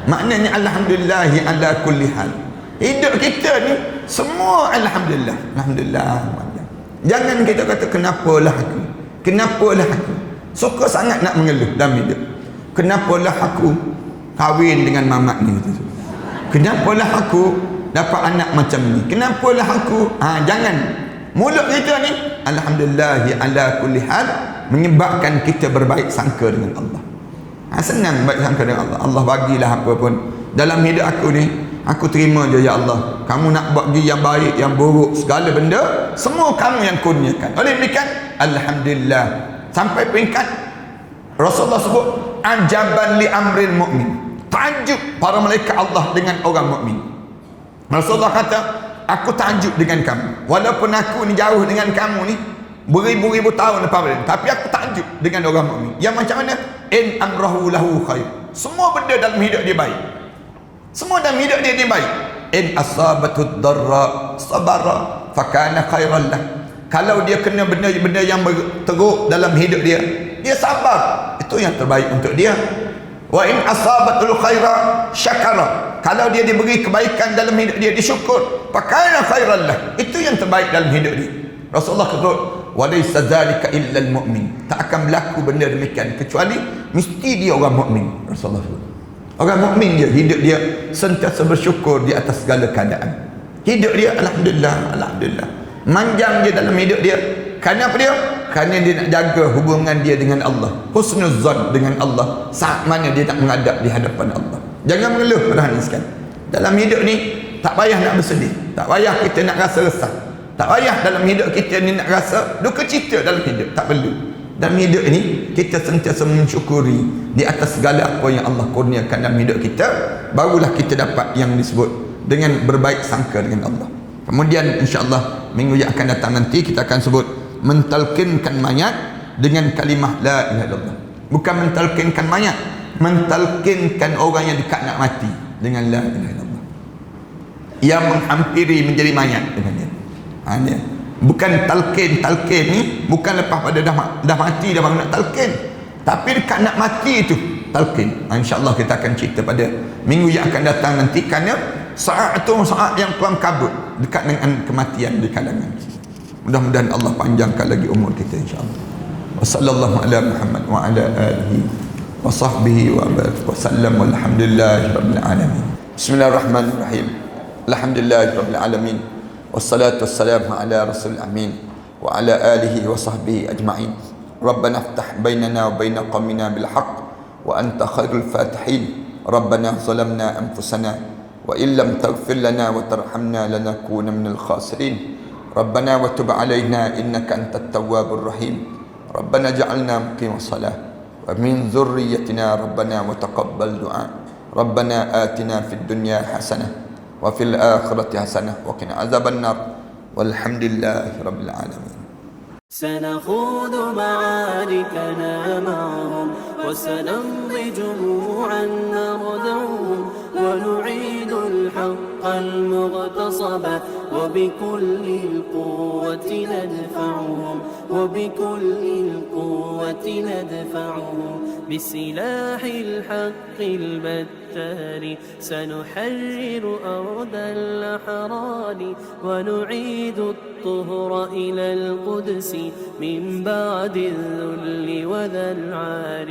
Maknanya Alhamdulillah ala kulli hal. Hidup kita ni semua Alhamdulillah. Alhamdulillah. Jangan kita kata kenapalah aku. Kenapalah aku. Suka sangat nak mengeluh dalam hidup. Kenapalah aku kahwin dengan mamak ni. Kenapalah aku dapat anak macam ni. Kenapalah aku. Jangan. Mulut kita ni Alhamdulillah ala kulli hal menyebabkan kita berbaik sangka dengan Allah. Senang baik sangka dengan Allah. Allah bagilah apa pun dalam hidup aku ni. Aku terima je ya Allah. Kamu nak buat yang baik, yang buruk, segala benda semua kamu yang kurniakan. Oleh demikian Alhamdulillah. Sampai peringkat Rasulullah sebut ajaban li amril mu'min. Takjub para malaikat Allah dengan orang mukmin. Rasulullah kata, aku takjub dengan kamu. Walaupun aku ni jauh dengan kamu ni beribu-ribu tahun lepas, tapi aku takjub dengan orang mukmin. Yang macam mana? In amrahu lahu khair. Semua benda dalam hidup dia baik. Semua dalam hidup dia baik. In asabatud darra sabara fakana khairan lah. Kalau dia kena benda-benda yang teruk dalam hidup dia, dia sabar. Itu yang terbaik untuk dia. Wa in asabatul khaira syakara. Kalau dia diberi kebaikan dalam hidup dia, disyukur, fakana khairan lah. Itu yang terbaik dalam hidup dia. Rasulullah kata, wa laysa dzalika illa al-mu'min. Tak akan berlaku benda demikian kecuali mesti dia orang mukmin. Rasulullah kata. Orang mukmin dia, hidup dia sentiasa bersyukur di atas segala keadaan. Hidup dia Alhamdulillah, Alhamdulillah. Manjang dia dalam hidup dia. Kerana apa dia? Kerana dia nak jaga hubungan dia dengan Allah. Husnuzan dengan Allah saat mana dia nak menghadap di hadapan Allah. Jangan mengeluh pada hari sekali. Dalam hidup ni tak payah nak bersedih. Tak payah kita nak rasa resah. Tak payah dalam hidup kita ni nak rasa duka cita dalam hidup. Tak perlu. Dalam hidup ini kita sentiasa mensyukuri di atas segala apa yang Allah kurniakan dalam hidup kita. Barulah kita dapat yang disebut dengan berbaik sangka dengan Allah. Kemudian insya-Allah minggu yang akan datang nanti kita akan sebut mentalkinkan mayat dengan kalimah la ilaha illallah. Bukan mentalkinkan mayat, mentalkinkan orang yang dekat nak mati dengan la ilaha illallah. Yang menghampiri menjadi mayat dengan dia. Bukan talqin ni bukan lepas pada dah mati dah baru nak talqin, tapi dekat nak mati itu talqin. InsyaAllah kita akan cerita pada minggu yang akan datang nanti, kerana saat itu saat yang kelam kabut dekat dengan kematian di kalangan. Mudah-mudahan Allah panjangkan lagi umur kita insyaAllah. Wassallallahu ala Muhammad wa ala alihi wa sahbihi wa barik wa sallam walhamdulillahi rabbil alamin. Bismillahirrahmanirrahim. Alhamdulillahi rabbil alamin. Wassalatu wassalamu ala rasul amin wa ala alihi wa sahbihi ajma'in. Rabbana aftah bainana wa baina qawmina bil haqq wa anta khairul fatihin. Rabbana zalamna anfusana wa illam taghfir lana wa tarhamna lanakuna minal khasirin. Rabbana wa tub alaina innaka antat tawwabur rahim. Rabbana ja'alna muqimas salah wa min dhurriyyatina rabbana wa taqabbal du'a. Rabbana atina fid dunya hasanah wa fil akhirati hasanah wa qina azabannar walhamdulillahi rabbil alamin. سنخوض معاركنا معهم وسنمضي جموعا نردوهم ونعيد الحق المغتصب وبكل القوة ندفعهم بسلاح الحق البتار سنحرر أرض الأحرار ونعيد الطهر إلى القدس من بعد الذل وذا العار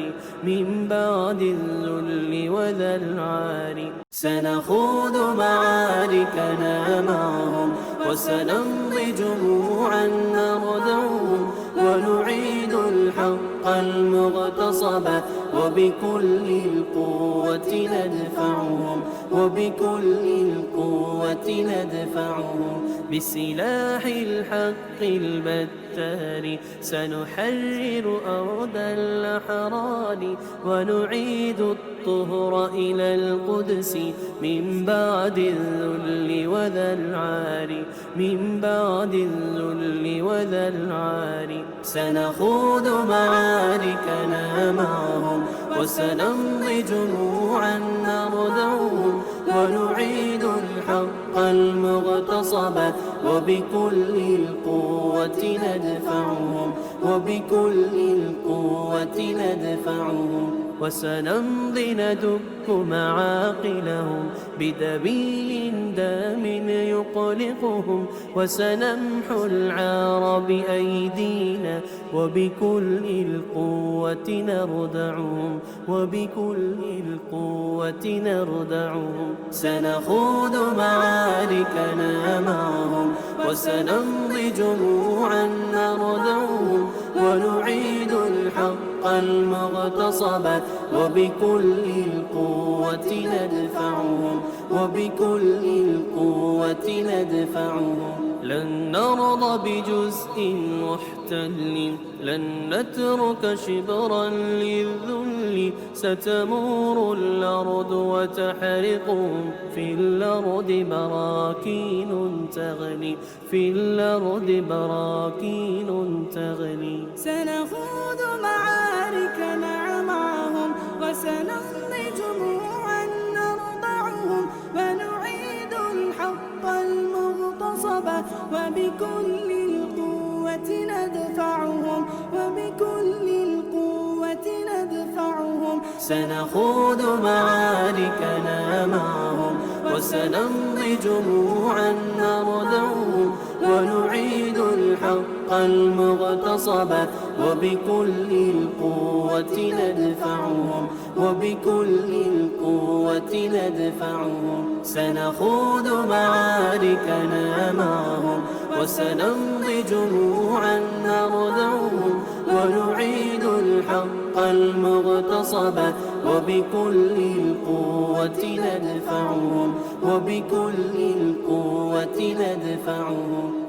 سنخوض معاركنا معهم وسنمضي جموعا نردعهم ونعيد الحق المغتصب وبكل القوة ندفعهم وبكل القوة ندفعهم بسلاح الحق البتار سنحرر أرض الأحرار ونعيد الطهر إلى القدس من بعد الذل وذا العار من بعد الذل وذا العار سنخوض معاركنا معهم وسنمضي جموعا نردعهم ونعيد الحق المغتصب وبكل القوة ندفعهم وبكل القوة ندفعهم وسنمضي ندك معاقلهم بدبيل دام يقلقهم وسنمحو العار بأيدينا وبكل القوة نردعهم وبكل القوة نردعهم سنخوض معاركنا معهم وسنمضي جموعا نردعهم ونعيد الحق المغتصب وبكل القوة ندفعهم وبكل القوة ندفعهم لن نرضى بجزء محتل لن نترك شبرا للذل ستمور الأرض وتحرقهم في الأرض براكين تغلي في الأرض براكين تغلي سنخوض معاركنا معهم وسنمضي جموعا نرضعهم ونعيد الحق المغتصب وبكل القوة ندفعهم وبكل القوة ندفعهم سنخوض معاركنا معهم وسنمضي جموعا نردعهم ونعيد الحق المغتصب وبكل القوة ندفعهم وبكل القوة ندفعهم سنخوض معاركنا معهم وسنمضي جموعا نردعهم ونعيد الحق المغتصب وبكل القوة ندفعهم وبكل القوة ندفعهم